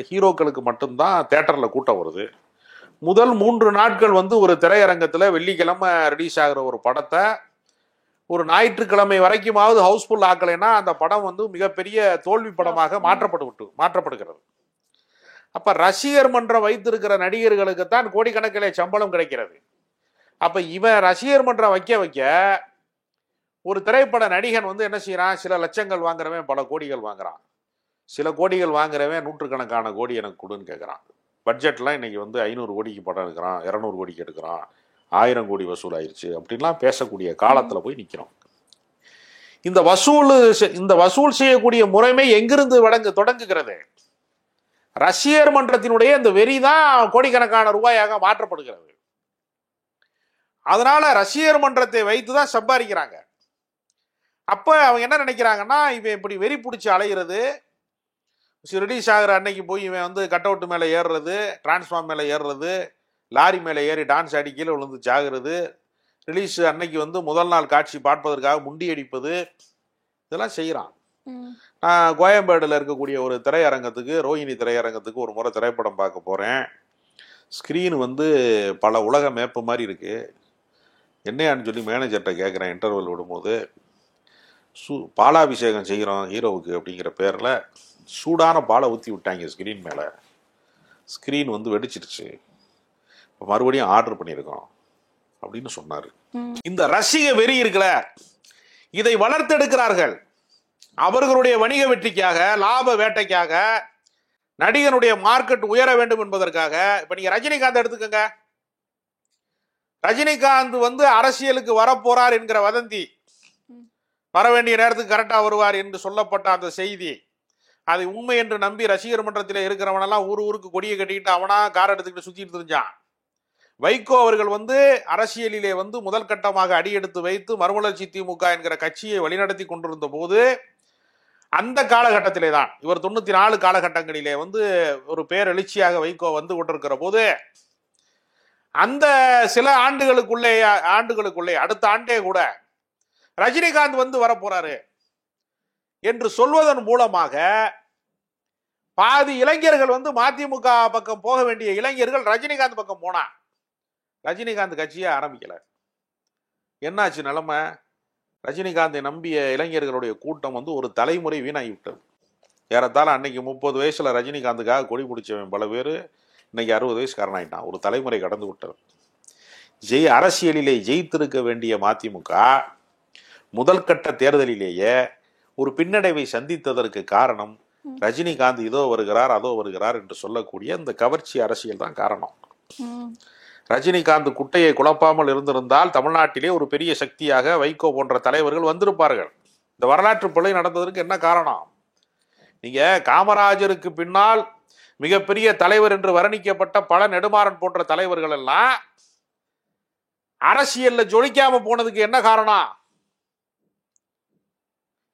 ஹீரோக்களுக்கு மட்டும்தான் தேட்டரில் கூட்டம் வருது. முதல் 3 நாட்கள் ஒரு திரையரங்கத்தில் வெள்ளிக்கிழமை ரிலீஸ் ஆகிற ஒரு படத்தை ஒரு ஞாயிற்றுக்கிழமை வரைக்குமாவது ஹவுஸ்ஃபுல் ஆக்கலைன்னா அந்த படம் மிகப்பெரிய தோல்வி படமாக மாற்றப்படுகிறது. அப்போ ரசிகர் மன்றம் வைத்திருக்கிற நடிகர்களுக்கு தான் கோடிக்கணக்கிலே சம்பளம் கிடைக்கிறது. அப்போ இவன் ரசிகர் மன்றம் வைக்க ஒரு திரைப்பட நடிகன் என்ன செய்யறான், சில லட்சங்கள் வாங்குறவன் பல கோடிகள் வாங்குறான், சில கோடிகள் வாங்குறவன் நூற்றுக்கணக்கான கோடி எனக்கு கொடுன்னு கேட்குறான். பட்ஜெட்லாம் இன்னைக்கு 500 கோடிக்கு படம் எடுக்கிறான், 200 கோடிக்கு எடுக்கிறான், 1000 கோடி வசூல் ஆயிடுச்சு அப்படின்லாம் பேசக்கூடிய காலத்தில் போய் நிற்கிறோம். இந்த வசூல் செய்யக்கூடிய முறைமை எங்கிருந்து தொடங்குகிறது? ரசிகர் மன்றத்தினுடைய இந்த வெறி தான் கோடிக்கணக்கான ரூபாயாக மாற்றப்படுகிறது. அதனால ரசிகர் மன்றத்தை வைத்து தான் சம்பாதிக்கிறாங்க. அப்ப அவங்க என்ன நினைக்கிறாங்கன்னா, இவன் இப்படி வெறி பிடிச்சி அலைகிறது, ரிலீஸ் ஆகிற அன்னைக்கு போய் இவன் கட் அவுட் மேலே ஏறுறது, டிரான்ஸ்ஃபார்ம் மேலே ஏறுறது, லாரி மேலே ஏறி டான்ஸ் ஆடி கீழே விழுந்து சாகுறது, ரிலீஸ் அன்னைக்கு முதல் நாள் காட்சி பார்ப்பதற்காக முண்டி அடிப்பது, இதெல்லாம் செய்கிறான். நான் கோயம்பேடில் இருக்கக்கூடிய ஒரு திரையரங்கத்துக்கு, ரோஹிணி திரையரங்கத்துக்கு ஒரு முறை திரைப்படம் பார்க்க போகிறேன். ஸ்க்ரீன் பல உலக மேப்பு மாதிரி இருக்குது. என்னையான்னு சொல்லி மேனேஜர்கிட்ட கேட்குறேன் இன்டர்வல் விடும்போது. பாலாபிஷேகம் செய்கிறோம் ஹீரோவுக்கு அப்படிங்கிற பேரில் சூடான பாலை ஊற்றி விட்டாங்க ஸ்க்ரீன் மேலே. ஸ்க்ரீன் வெடிச்சிருச்சு, இப்போ மறுபடியும் ஆர்டர் பண்ணியிருக்கோம் அப்படின்னு சொன்னார். இந்த ரசிக வெறி இருக்குல்ல, இதை வளர்த்தெடுக்கிறார்கள். அவர்களுடைய வணிக வெற்றிக்காக, லாப வேட்டைக்காக, நடிகனுடைய மார்க்கெட் உயர வேண்டும் என்பதற்காக. இப்போ நீங்கள் ரஜினிகாந்த் எடுத்துக்கோங்க. ரஜினிகாந்த் அரசியலுக்கு வரப்போறார் என்கிற வதந்தி, வர வேண்டிய நேரத்துக்கு கரெக்டாக வருவார் என்று சொல்லப்பட்ட அந்த செய்தி, அதை உண்மை என்று நம்பி ரசிகர் மன்றத்தில் இருக்கிறவனெல்லாம் ஊருக்கு கொடியை கட்டிக்கிட்டு அவனா கார் எடுத்துக்கிட்டு சுற்றிட்டு தெரிஞ்சான். வைகோ அவர்கள் அரசியலிலே முதல் கட்டமாக அடியெடுத்து வைத்து மறுமலர்ச்சி திமுக என்கிற கட்சியை வழிநடத்தி கொண்டிருந்த போது, அந்த காலகட்டத்திலே தான், இவர் 94 காலகட்டங்களிலே ஒரு பேரெழுச்சியாக வைகோ கொண்டிருக்கிற போது, அந்த சில ஆண்டுகளுக்குள்ளே அடுத்த ஆண்டே கூட ரஜினிகாந்த் வரப்போறாரு என்று சொல்வதன் மூலமாக பாதி இளைஞர்கள் மதிமுக பக்கம் போக வேண்டிய இளைஞர்கள் ரஜினிகாந்த் பக்கம் போனா. ரஜினிகாந்த் கட்சியை ஆரம்பிக்கல. என்னாச்சு நிலைமை? ரஜினிகாந்தை நம்பிய இளைஞர்களுடைய கூட்டம் ஒரு தலைமுறை வீணாகிவிட்டது. ஏறத்தாழ அன்னைக்கு 30 வயசுல ரஜினிகாந்துக்காக கொடி பிடிச்சவன் பல பேர் இன்னைக்கு 60 வயசுக்காரன் ஆயிட்டான். ஒரு தலைமுறை கடந்து விட்டது. அரசியலிலே ஜெயித்திருக்க வேண்டிய மதிமுக முதல் கட்ட தேர்தலிலேயே ஒரு பின்னடைவை சந்தித்ததற்கு காரணம் ரஜினிகாந்த் இதோ வருகிறார் அதோ வருகிறார் என்று சொல்லக்கூடிய இந்த கவர்ச்சி அரசியல் தான் காரணம். ரஜினிகாந்த் குட்டையை குழப்பாமல் இருந்திருந்தால் தமிழ்நாட்டிலே ஒரு பெரிய சக்தியாக வைகோ போன்ற தலைவர்கள் வந்திருப்பார்கள். இந்த வரலாற்று பிழை நடந்ததற்கு என்ன காரணம்? நீங்க காமராஜருக்கு பின்னால் மிகப்பெரிய தலைவர் என்று வர்ணிக்கப்பட்ட பல நெடுமாறன் போன்ற தலைவர்கள் எல்லாம் அரசியல்ல ஜொலிக்காம போனதுக்கு என்ன காரணம்?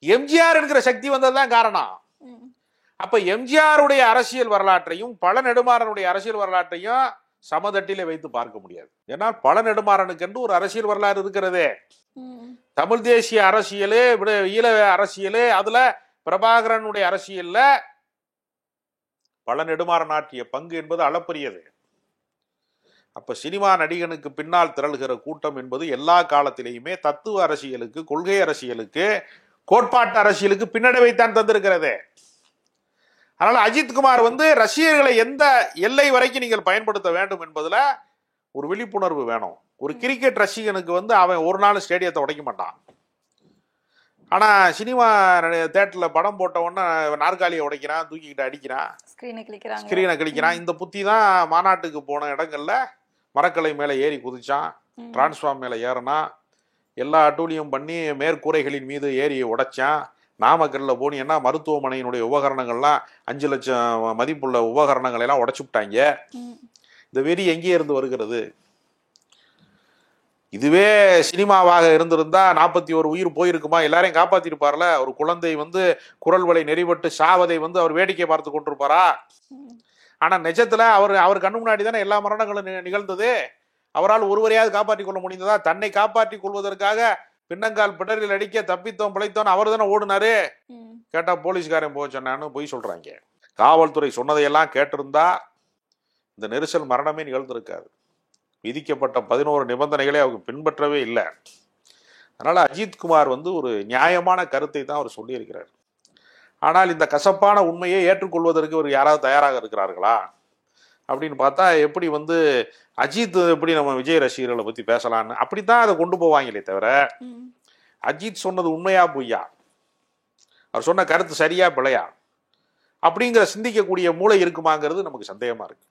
எம்ஜிஆர் என்கிற சக்தி வந்ததுதான் காரணம். அப்ப எம்ஜிஆருடைய அரசியல் வரலாற்றையும் பல நெடுமாறனுடைய அரசியல் வரலாற்றையும் சமதட்டிலே வைத்து பார்க்க முடியாது. ஏன்னா பல நெடுமாறனுக்கு என்று ஒரு அரசியல் வரலாறு இருக்கிறதே. தமிழ் தேசிய அரசியலே, ஈழ அரசியலே, அதுல பிரபாகரனுடைய அரசியல்ல பல நெடுமாறன் ஆற்றிய பங்கு என்பது அளப்பரியது. அப்ப சினிமா நடிகனுக்கு பின்னால் திரள்கிற கூட்டம் என்பது எல்லா காலத்திலேயுமே தத்துவ அரசியலுக்கு, கொள்கை அரசியலுக்கு, கோட்பாட்டு அரசியலுக்கு பின்னடைவைத்தான் தந்திருக்கிறது. அதனால அஜித்குமார் ரசிகர்களை எந்த எல்லை வரைக்கும் நீங்கள் பயன்படுத்த வேண்டும் என்பதுல ஒரு விழிப்புணர்வு வேணும். ஒரு கிரிக்கெட் ரசிகனுக்கு அவன் ஒரு நாள் ஸ்டேடியத்தை உடைக்க மாட்டான். ஆனா சினிமா தியேட்டர்ல படம் போட்ட உடனே நாற்காலியை உடைக்கிறான், தூக்கிக்கிட்டு அடிக்கிறான், ஸ்கிரீனை கிழிக்கிறான். இந்த புத்தி தான் மாநாட்டுக்கு போன இடங்கள்ல மரக்கலை மேல ஏறி குதிச்சான், டிரான்ஸ்ஃபார்ம் மேல ஏறினா, எல்லா அட்டூழியம் பண்ணி மேற்கூரைகளின் மீது ஏறி உடைச்சான். நாமக்கல்ல போனீங்கன்னா மருத்துவமனையினுடைய உபகரணங்கள்லாம் 5 லட்சம் மதிப்புள்ள உபகரணங்களை எல்லாம் உடைச்சு விட்டாங்க. இந்த வெறி எங்கே இருந்து வருகிறது? இதுவே சினிமாவாக இருந்திருந்தா 41 உயிர் போயிருக்குமா? எல்லாரையும் காப்பாத்திருப்பார்ல. ஒரு குழந்தை குரல் வலை நெறிபட்டு சாவதை அவர் வேடிக்கை பார்த்து கொண்டிருப்பாரா? ஆனா நிஜத்துல அவர் கண்ணு முன்னாடி தானே எல்லா மரணங்களும் நிகழ்ந்தது. அவரால் ஒருவரையாவது காப்பாற்றிக் கொள்ள முடிந்ததா? தன்னை காப்பாற்றிக் கொள்வதற்காக பின்னங்கால் பிடரில் அடிக்க தப்பித்தோம் பிழைத்தோம் அவர் தானே ஓடுனாரு. கேட்டா போலீஸ்காரன் போக சொன்னான்னு பொய் சொல்றாங்க. காவல்துறை சொன்னதையெல்லாம் கேட்டிருந்தா இந்த நெரிசல் மரணமே நிகழ்ந்திருக்காது. விதிக்கப்பட்ட 11 நிபந்தனைகளை அவங்க பின்பற்றவே இல்லை. அதனால அஜித்குமார் ஒரு நியாயமான கருத்தை தான் அவர் சொல்லியிருக்கிறார். ஆனால் இந்த கசப்பான உண்மையை ஏற்றுக்கொள்வதற்கு ஒரு யாராவது தயாராக இருக்கிறார்களா அப்படின்னு பார்த்தா, எப்படி அஜித் எப்படி நம்ம விஜய் ரசிகர்களை பத்தி பேசலான்னு அப்படித்தான் அதை கொண்டு போவாங்களே தவிர, அஜித் சொன்னது உண்மையா பொய்யா, அவர் சொன்ன கருத்து சரியா பிழையா அப்படிங்கிற சிந்திக்கக்கூடிய மூளை இருக்குமாங்கிறது நமக்கு சந்தேகமா இருக்கு.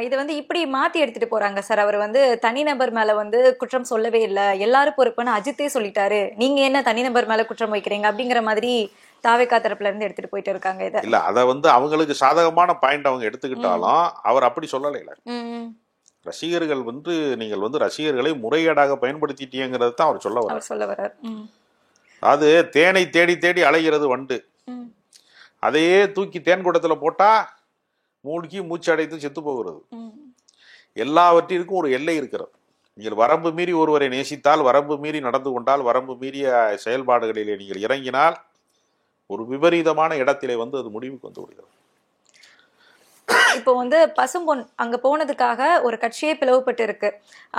இதை இப்படி மாத்தி எடுத்துட்டு போறாங்க சார். அவர் தனிநபர் மேல குற்றம் சொல்லவே இல்லை, எல்லாரும் பொறுப்புன்னு அஜித்தே சொல்லிட்டாரு, நீங்க என்ன தனிநபர் மேல குற்றம் வைக்கிறீங்க அப்படிங்கிற மாதிரி தாவேகா தரப்புல இருந்து எடுத்துட்டு போயிட்டு இருக்காங்க. இதை இல்ல அதை அவங்களுக்கு சாதகமான பாயிண்ட் அவங்க எடுத்துக்கிட்டாலும் அவர் அப்படி சொல்லலை. ரசிகர்கள் நீங்கள் ரசிகர்களை முறைகேடாக பயன்படுத்திட்டீங்கிறது தான் அவர் சொல்ல வர்றார். அது தேனை தேடி தேடி அலைகிறது வண்டு, அதையே தூக்கி தேன் குடத்துல போட்டா மூழ்கி மூச்சு அடைத்து செத்து போகிறது. எல்லாவற்றிற்கும் ஒரு எல்லை இருக்கிறது. நீங்கள் வரம்பு மீறி ஒருவரை நேசித்தால், வரம்பு மீறி நடந்து கொண்டால், வரம்பு மீறிய செயல்பாடுகளிலே நீங்கள் இறங்கினால் ஒரு விபரீதமான இடத்திலே அது முடிவுக்கு வந்து விடுகிறது. இப்போ பசும்பொன் அங்க போனதுக்காக ஒரு கட்சியே பிளவுபட்டு இருக்கு.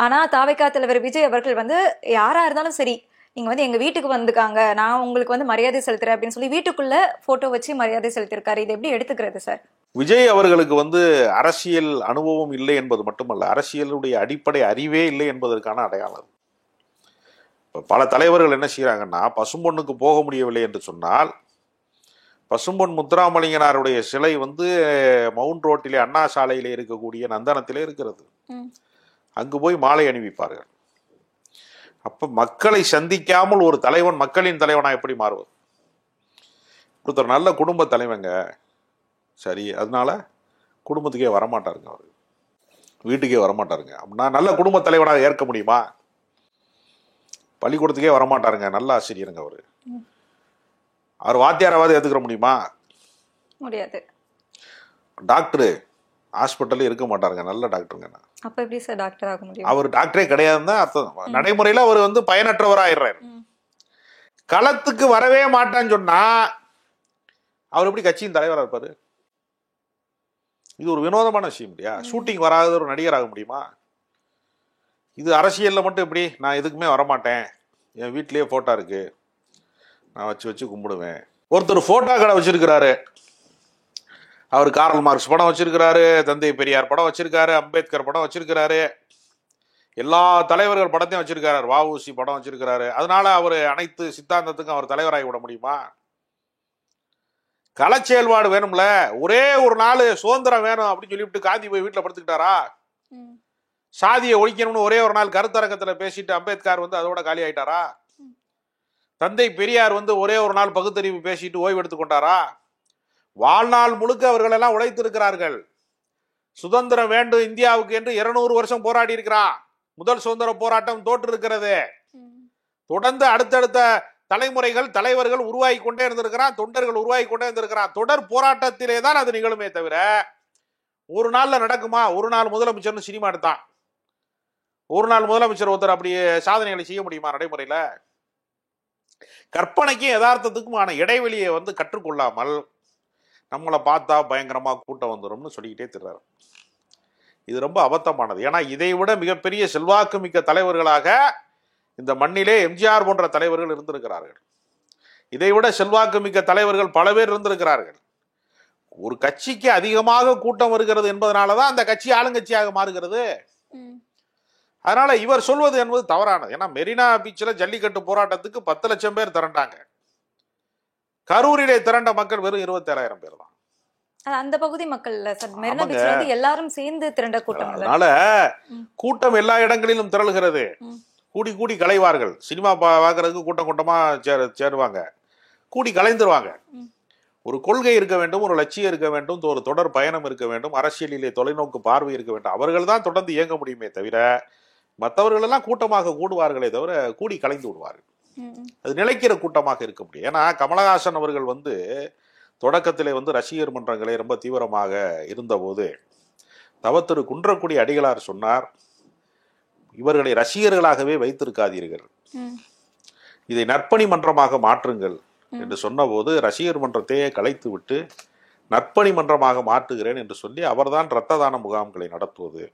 ஆனா தாவேகா தலைவர் விஜய் அவர்கள் யாரா இருந்தாலும் சரி, நீங்க எங்க வீட்டுக்கு வந்துக்காங்க, நான் உங்களுக்கு மரியாதை செலுத்துறேன் அப்படின்னு சொல்லி வீட்டுக்குள்ள போட்டோ வச்சு மரியாதை செலுத்திருக்காரு. இது எப்படி எடுத்துக்கிறது சார்? விஜய் அவர்களுக்கு அரசியல் அனுபவம் இல்லை என்பது மட்டுமல்ல, அரசியலுடைய அடிப்படை அறிவே இல்லை என்பதற்கான அடையாளம். பல தலைவர்கள் என்ன செய்யறாங்கன்னா, பசும்பொன்னுக்கு போக முடியவில்லை என்று சொன்னால், பசும்பொன் முத்துராமலிங்கனாருடைய சிலை மவுண்ட் ரோட்டிலே அண்ணா சாலையிலே இருக்கக்கூடிய நந்தனத்திலே இருக்கிறது. அங்கு போய் மாலை அணிவிப்பார்கள். அப்ப மக்களை சந்திக்காமல் ஒரு தலைவன் மக்களின் தலைவனா எப்படி மாறுவது? ஒருத்தர் நல்ல குடும்ப தலைவங்க, சரி, அதனால குடும்பத்துக்கே வரமாட்டாருங்க, அவரு வீட்டுக்கே வரமாட்டாருங்க அப்படின்னா நல்ல குடும்ப தலைவனாக ஏற்க முடியுமா? பள்ளிக்கூடத்துக்கே வரமாட்டாருங்க, நல்ல ஆசிரியருங்க அவரு, அவர் வாத்தியாராவது ஏத்துக்கிற முடியுமா? முடியாது. டாக்டரு ஹாஸ்பிட்டல் இருக்க மாட்டாருங்க, நல்ல டாக்டருங்க. அப்ப எப்படி சார் டாக்டர் ஆக முடியும்? அவர் டாக்டரே கிடையாதுன்னு அர்த்தம். நடைமுறையில அவர் பயனற்றவராயிடுறாரு. களத்துக்கு வரவே மாட்டான்னு சொன்னா அவர் எப்படி கட்சியின் தலைவராக இருப்பாரு? இது ஒரு வினோதமான விஷயம் இல்லையா? ஷூட்டிங் வராத ஒரு நடிகர் ஆக முடியுமா? இது அரசியல்ல மட்டும் எப்படி, நான் எதுக்குமே வரமாட்டேன், என் வீட்லயே போட்டோ இருக்கு, நான் வச்சு கும்பிடுவேன். ஒருத்தர் போட்டோ கடை வச்சிருக்கிறாரு, அவர் கார்ல் மார்க்ஸ் படம் வச்சிருக்கிறாரு, தந்தை பெரியார் படம் வச்சிருக்காரு, அம்பேத்கர் படம் வச்சிருக்கிறாரு, எல்லா தலைவர்கள் படத்தையும் வச்சிருக்காரு, வஉசி படம் வச்சிருக்கிறாரு. அதனால அவர் அனைத்து சித்தாந்தத்துக்கும் அவர் தலைவராகி விட முடியுமா? கள செயல்பாடு வேணும்ல. ஒரே ஒரு நாள் சுதந்திரம் வேணும் அப்படின்னு சொல்லிவிட்டு காந்தி போய் வீட்டுல படுத்துக்கிட்டாரா? சாதியை ஒழிக்கணும்னு ஒரே ஒரு நாள் கருத்தரங்கத்துல பேசிட்டு அம்பேத்கர் அதோட காலி ஆயிட்டாரா? தந்தை பெரியார் ஒரே ஒரு நாள் பகுத்தறிவு பேசிட்டு ஓய்வு எடுத்துக் கொண்டாரா? வாழ்நாள் முழுக்க அவர்கள் எல்லாம் உழைத்திருக்கிறார்கள். சுதந்திரம் வேண்டும் இந்தியாவுக்கு என்று 200 வருஷம் போராடி இருக்கிறான். முதல் சுதந்திர போராட்டம் தோற்று இருக்கிறது. தொடர்ந்து அடுத்தடுத்த தலைமுறைகள் தலைவர்கள் உருவாகி கொண்டே இருந்திருக்கிறான், தொண்டர்கள் உருவாகி கொண்டே இருந்திருக்கிறான். தொடர் போராட்டத்திலே தான் அது நிகழுமே தவிர ஒரு நாள்ல நடக்குமா? ஒரு நாள் முதலமைச்சர்னு சினிமா எடுத்தான். ஒரு நாள் முதலமைச்சர் ஒருத்தர் அப்படி சாதனைகளை செய்ய முடியுமா நடைமுறையில? கற்பனைக்கும் யதார்த்தத்துக்குமான இடைவெளியை வந்து கற்றுக்கொள்ளாமல் நம்மளை பார்த்தா பயங்கரமா கூட்டம் வந்துடும்னு சொல்லிக்கிட்டே திர்றாரு. இது ரொம்ப அபத்தமானது. ஏன்னா இதை விட மிகப்பெரிய செல்வாக்கு மிக்க தலைவர்களாக இந்த மண்ணிலே எம்ஜிஆர் போன்ற தலைவர்கள் இருந்திருக்கிறார்கள். இதை விட செல்வாக்கு மிக்க தலைவர்கள் பல பேர் இருந்திருக்கிறார்கள். ஒரு கட்சிக்கு அதிகமாக கூட்டம் வருகிறது என்பதனாலதான் அந்த கட்சி ஆளுங்கட்சியாக மாறுகிறது. அதனால இவர் சொல்வது என்பது தவறானது. ஏன்னா மெரினா பீச்சில் ஜல்லிக்கட்டு போராட்டத்துக்கு 10 லட்சம் பேர் திரண்டாங்க. கரூரிலே திரண்ட மக்கள் வெறும் 27,000 பேர் தான். அந்த பகுதி மக்கள் மெரினா பீச்ல வந்து எல்லாரும் சேர்ந்து திரண்ட கூட்டம். அதனால கூட்டம் எல்லா இடங்களிலும் திரளுகிறது. கூடி கூடி கலைவார்கள். சினிமா பார்க்கறதுக்கு கூட்டம் கூட்டமா சேருவாங்க, கூடி கலைந்துருவாங்க. ஒரு கொள்கை இருக்க வேண்டும், ஒரு லட்சியம் இருக்க வேண்டும், ஒரு தொடர் பயணம் இருக்க வேண்டும், அரசியலிலே தொலைநோக்கு பார்வை இருக்க வேண்டும். அவர்கள் தான் தொடர்ந்து இயங்க முடியுமே தவிர மற்றவர்கள் எல்லாம் கூட்டமாக கூடுவார்களே தவிர கூடி கலைந்து விடுவார்கள். அது நிலைக்கிற கூட்டமாக இருக்க முடியும். ஏன்னா கமலஹாசன் அவர்கள் வந்து தொடக்கத்திலே வந்து ரசிகர் மன்றங்களை ரொம்ப தீவிரமாக இருந்தபோது தவத்திரு குன்றக்குடி அடிகளார் சொன்னார், இவர்களை ரசிகர்களாகவே வைத்திருக்காதீர்கள், இதை நற்பணி மன்றமாக மாற்றுங்கள் என்று சொன்னபோது ரசிகர் மன்றத்தையே கலைத்து விட்டு நற்பணி மன்றமாக மாற்றுகிறேன் என்று சொல்லி அவர்தான் இரத்த தான முகாம்களை நடத்துவது,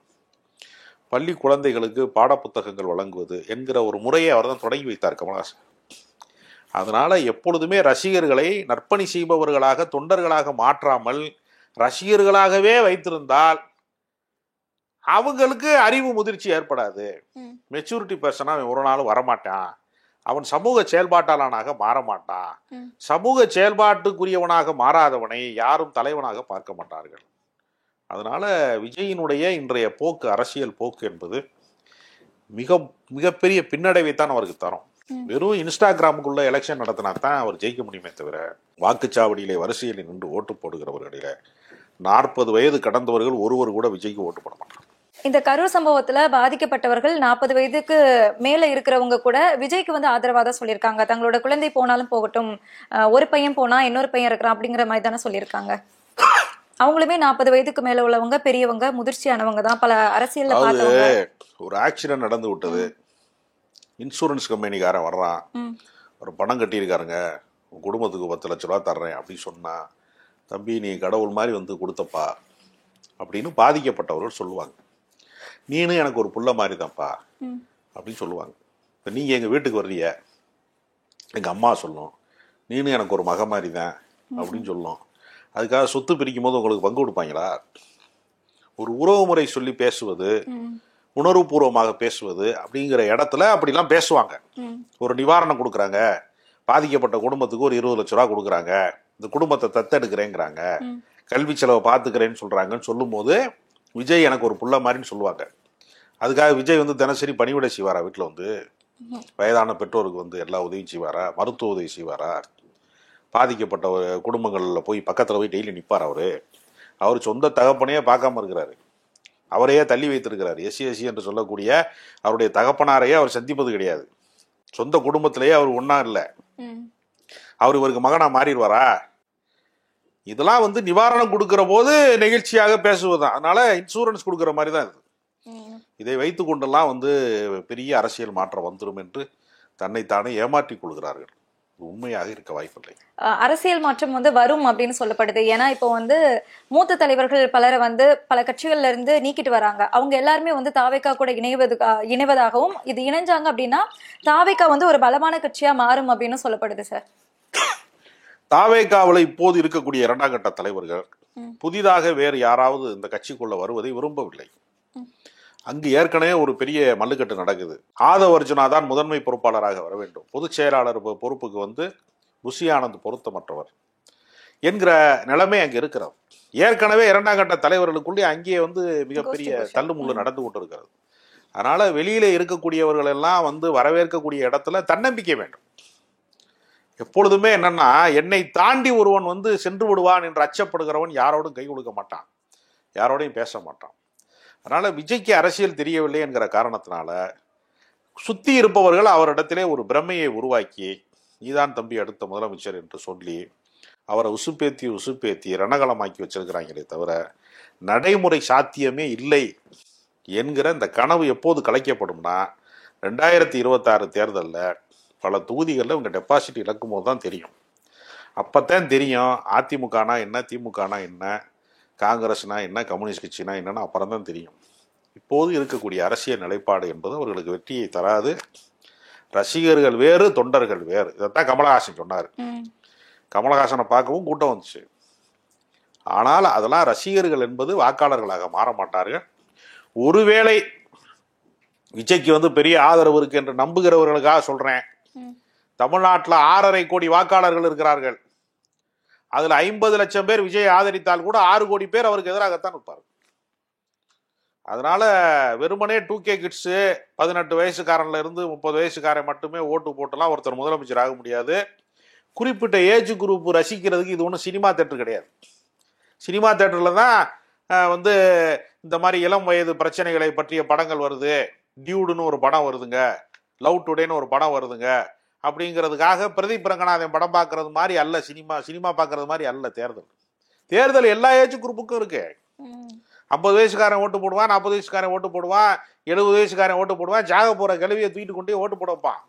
பள்ளி குழந்தைகளுக்கு பாடப்புத்தகங்கள் வழங்குவது என்கிற ஒரு முறையை அவர் தான் தொடங்கி வைத்தார் கமலஹாசன். அதனால எப்பொழுதுமே ரசிகர்களை நற்பணி செய்பவர்களாக தொண்டர்களாக மாற்றாமல் ரசிகர்களாகவே வைத்திருந்தால் அவங்களுக்கு அறிவு முதிர்ச்சி ஏற்படாது. மெச்சூரிட்டி பர்சனா அவன் ஒரு நாள் வரமாட்டான், அவன் சமூக செயல்பாட்டாளனாக மாறமாட்டான். சமூக செயல்பாட்டுக்குரியவனாக மாறாதவனை யாரும் தலைவனாக பார்க்க மாட்டார்கள். அதனால விஜயினுடைய இன்றைய போக்கு, அரசியல் போக்கு என்பது மிக மிகப்பெரிய பின்னடைவைத்தான் அவருக்கு தரும். வெறும் இன்ஸ்டாகிராமுக்குள்ள எலெக்ஷன் நடத்தினா தான் அவர் ஜெயிக்க முடியுமே தவிர வாக்குச்சாவடியிலே வரிசையில் நின்று ஓட்டு போடுகிறவர்களில 40 வயது கடந்தவர்கள் ஒருவர் கூட விஜய்க்கு ஓட்டு போட மாட்டாங்க. இந்த கரூர் சம்பவத்துல பாதிக்கப்பட்டவர்கள் 40 வயதுக்கு மேல இருக்கிறவங்க கூட விஜய்க்கு வந்து ஆதரவா தான் சொல்லியிருக்காங்க. தங்களோட குழந்தை போனாலும் போகட்டும், ஒரு பையன் போனா இன்னொரு பையன் இருக்கிறான் அப்படிங்கிற மாதிரி தானே சொல்லியிருக்காங்க. அவங்களுமே 40 வயதுக்கு மேல உள்ளவங்க, பெரியவங்க, முதிர்ச்சியானவங்க தான். பல அரசியல்ல பார்த்தவங்க. ஒரு ஆக்சிடென்ட் நடந்து விட்டது, இன்சூரன்ஸ் கம்பெனிக்காரன் வர்றான், ஒரு பணம் கட்டியிருக்காருங்க, உன் குடும்பத்துக்கு 10 லட்ச ரூபா தர்றேன் அப்படின்னு சொன்னா, தம்பி நீ கடவுள் மாதிரி வந்து கொடுத்தப்பா அப்படின்னு பாதிக்கப்பட்டவர்கள் சொல்லுவாங்க. நீனும் எனக்கு ஒரு புள்ள மாதிரி தான்ப்பா அப்படின்னு சொல்லுவாங்க. இப்போ நீங்கள் எங்கள் வீட்டுக்கு வர்றீங்க, எங்கள் அம்மா சொல்லும் நீனும் எனக்கு ஒரு மக மாதிரி தான் அப்படின்னு சொல்லும். அதுக்காக சொத்து பிரிக்கும் போது உங்களுக்கு பங்கு கொடுப்பாங்களா? ஒரு உறவு முறை சொல்லி பேசுவது, உணர்வுபூர்வமாக பேசுவது அப்படிங்கிற இடத்துல அப்படிலாம் பேசுவாங்க. ஒரு நிவாரணம் கொடுக்குறாங்க, பாதிக்கப்பட்ட குடும்பத்துக்கு ஒரு 20 லட்ச ரூபா கொடுக்குறாங்க, இந்த குடும்பத்தை தத்தெடுக்கிறேங்கிறாங்க, கல்வி செலவை பார்த்துக்கிறேன்னு சொல்றாங்கன்னு சொல்லும் போது விஜய் எனக்கு ஒரு புள்ள மாதிரின்னு சொல்லுவாங்க. அதுக்காக விஜய் வந்து தினசரி பணிவிடை செய்வாரா? வீட்டில் வந்து வயதான பெற்றோருக்கு வந்து எல்லா உதவியும் செய்வாரா? மருத்துவ உதவி செய்வாரா? பாதிக்கப்பட்ட குடும்பங்களில் போய் பக்கத்தில் போய் டெய்லி நிற்பார்? அவர் சொந்த தகப்பனையே பார்க்காம இருக்கிறாரு, அவரையே தள்ளி வைத்திருக்கிறார். எஸ்சி என்று சொல்லக்கூடிய அவருடைய தகப்பனாரையே அவர் சந்திப்பது கிடையாது. சொந்த குடும்பத்திலேயே அவர் ஒன்றா இல்லை. அவர் இவருக்கு மகனா மாறிடுவாரா? இதெல்லாம் வந்து நிவாரணம் கொடுக்கிற போது நெகிழ்ச்சியாக பேசுவதுதான். அதனால இன்சூரன்ஸ் கொடுக்குற மாதிரி தான் இது. இதை வைத்து கொண்டெல்லாம் வந்து பெரிய அரசியல் மாற்றம் வந்துடும் என்று தன்னைத்தானே ஏமாற்றிக் கொள்கிறார்கள். உண்மையாக இருக்க வாய்ப்பில்லை. அரசியல் மாற்றம் வந்து வரும் அப்படின்னு சொல்லப்படுது. ஏன்னா இப்போ வந்து மூத்த தலைவர்கள் பலரை வந்து பல கட்சிகள்ல இருந்து நீக்கிட்டு வராங்க. அவங்க எல்லாருமே வந்து தாவேகா கூட இணைவதாகவும், இது இணைஞ்சாங்க அப்படின்னா தாவேகா வந்து ஒரு பலமான கட்சியா மாறும் அப்படின்னு சொல்லப்படுது சார். தாவேகாவில் இப்போது இருக்கக்கூடிய 2ஆம் கட்ட தலைவர்கள் புதிதாக வேறு யாராவது இந்த கட்சிக்குள்ள வருவதை விரும்பவில்லை. அங்கு ஏற்கனவே ஒரு பெரிய மல்லுக்கட்டு நடக்குது. ஆதவ் அர்ஜுனா தான் முதன்மை பொறுப்பாளராக வர வேண்டும், பொதுச் செயலாளர் பொறுப்புக்கு வந்து புஷி ஆனந்த் பொருத்தமற்றவர் என்கிற நிலைமை அங்கே இருக்கிறது. ஏற்கனவே 2ஆம் கட்ட தலைவர்களுக்குள்ளே அங்கே வந்து மிகப்பெரிய தள்ளுமுள்ளு நடந்து கொண்டு இருக்கிறது. அதனால வெளியில இருக்கக்கூடியவர்கள் எல்லாம் வந்து வரவேற்கக்கூடிய இடத்துல தன்னம்பிக்கை வேண்டும். எப்பொழுதுமே என்னன்னா, என்னை தாண்டி ஒருவன் வந்து சென்று விடுவான் என்று அச்சப்படுகிறவன் யாரோடும் கை கொடுக்க மாட்டான், யாரோடையும் பேச மாட்டான். அதனால விஜய்க்கு அரசியல் தெரியவில்லை என்கிற காரணத்தினால சுத்தி இருப்பவர்கள் அவரிடத்திலே ஒரு பிரமையை உருவாக்கி நீதான் தம்பி அடுத்த முதலமைச்சர் என்று சொல்லி அவரை உசுப்பேத்தி ரணகலமாக்கி வச்சிருக்கிறாங்களே தவிர நடைமுறை சாத்தியமே இல்லை என்கிற இந்த கனவு எப்போது கலைக்கப்படும்னா 2026 தேர்தலில் பல தொகுதிகளில் இவங்க டெபாசிட் இழக்கும் போது தான் தெரியும். அப்போத்தான் தெரியும் அதிமுகனா என்ன, திமுகனா என்ன, காங்கிரஸ்னா என்ன, கம்யூனிஸ்ட் கட்சினா என்னன்னு அப்புறம் தான் தெரியும். இப்போது இருக்கக்கூடிய அரசியல் நிலைப்பாடு என்பது அவர்களுக்கு வெற்றியை தராது. ரசிகர்கள் வேறு, தொண்டர்கள் வேறு. இதைத்தான் கமலஹாசன் சொன்னார். கமலஹாசனை பார்க்கவும் கூட்டம் வந்துச்சு. ஆனால் அதெல்லாம் ரசிகர்கள் என்பது வாக்காளர்களாக மாற மாட்டார்கள். ஒருவேளை விஜய்க்கு பெரிய ஆதரவு இருக்கு என்று நம்புகிறவர்களுக்காக சொல்றேன். தமிழ்நாட்டில் 6.5 கோடி வாக்காளர்கள் இருக்கிறார்கள். அதுல 50 லட்சம் பேர் விஜய் ஆதரித்தால் கூட 6 கோடி பேர் அவருக்கு எதிராகத்தான் இருப்பார்கள். அதனால வெறுமனே 2K கிட்ஸு 18 வயசுக்காரன்ல இருந்து 30 வயசுக்காரன் மட்டுமே ஓட்டு போட்டுலாம் ஒருத்தர் முதலமைச்சர் ஆக முடியாது. குறிப்பிட்ட ஏஜ் குரூப் ரசிக்கிறதுக்கு இது ஒன்றும் சினிமா தேட்டர் கிடையாது. சினிமா தேட்டரில் தான் இந்த மாதிரி இளம் வயது பிரச்சனைகளை பற்றிய படங்கள் வருது. டியூடுன்னு ஒரு படம் வருதுங்க, லவ் டுடேன்னு ஒரு படம் வருதுங்க அப்படிங்கிறதுக்காக பிரதீப் ரங்கநாதன் படம் பார்க்கறது மாதிரி அல்ல சினிமா பார்க்கறது மாதிரி அல்ல தேர்தல் எல்லா ஏஜ் குரூப்புக்கும் இருக்கு. 50 வயசுக்காரன் ஓட்டு போடுவான், 40 வயசுக்காரன் ஓட்டு போடுவான், 70 வயசுக்காரன் ஓட்டு போடுவான், ஜாக போற கழுவியை தூக்கிட்டு கொண்டே ஓட்டு போட வைப்பான்.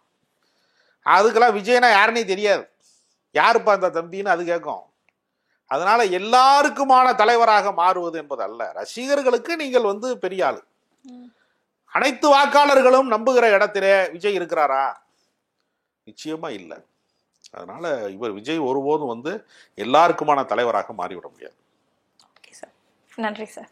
அதுக்கெல்லாம் விஜயனா யாருன்னே தெரியாது. யாருப்பா அந்த தம்பின்னு அது கேட்கும். அதனால எல்லாருக்குமான தலைவராக மாறுவது என்பது அல்ல. ரசிகர்களுக்கு நீங்கள் பெரிய ஆளு. அனைத்து வாக்காளர்களும் நம்புகிற இடத்திலே விஜய் இருக்கிறாரா? நிச்சயமா இல்லை. அதனால விஜய் ஒருபோதும் எல்லாருக்குமான தலைவராக மாறிவிட முடியாது. நன்றி சார்.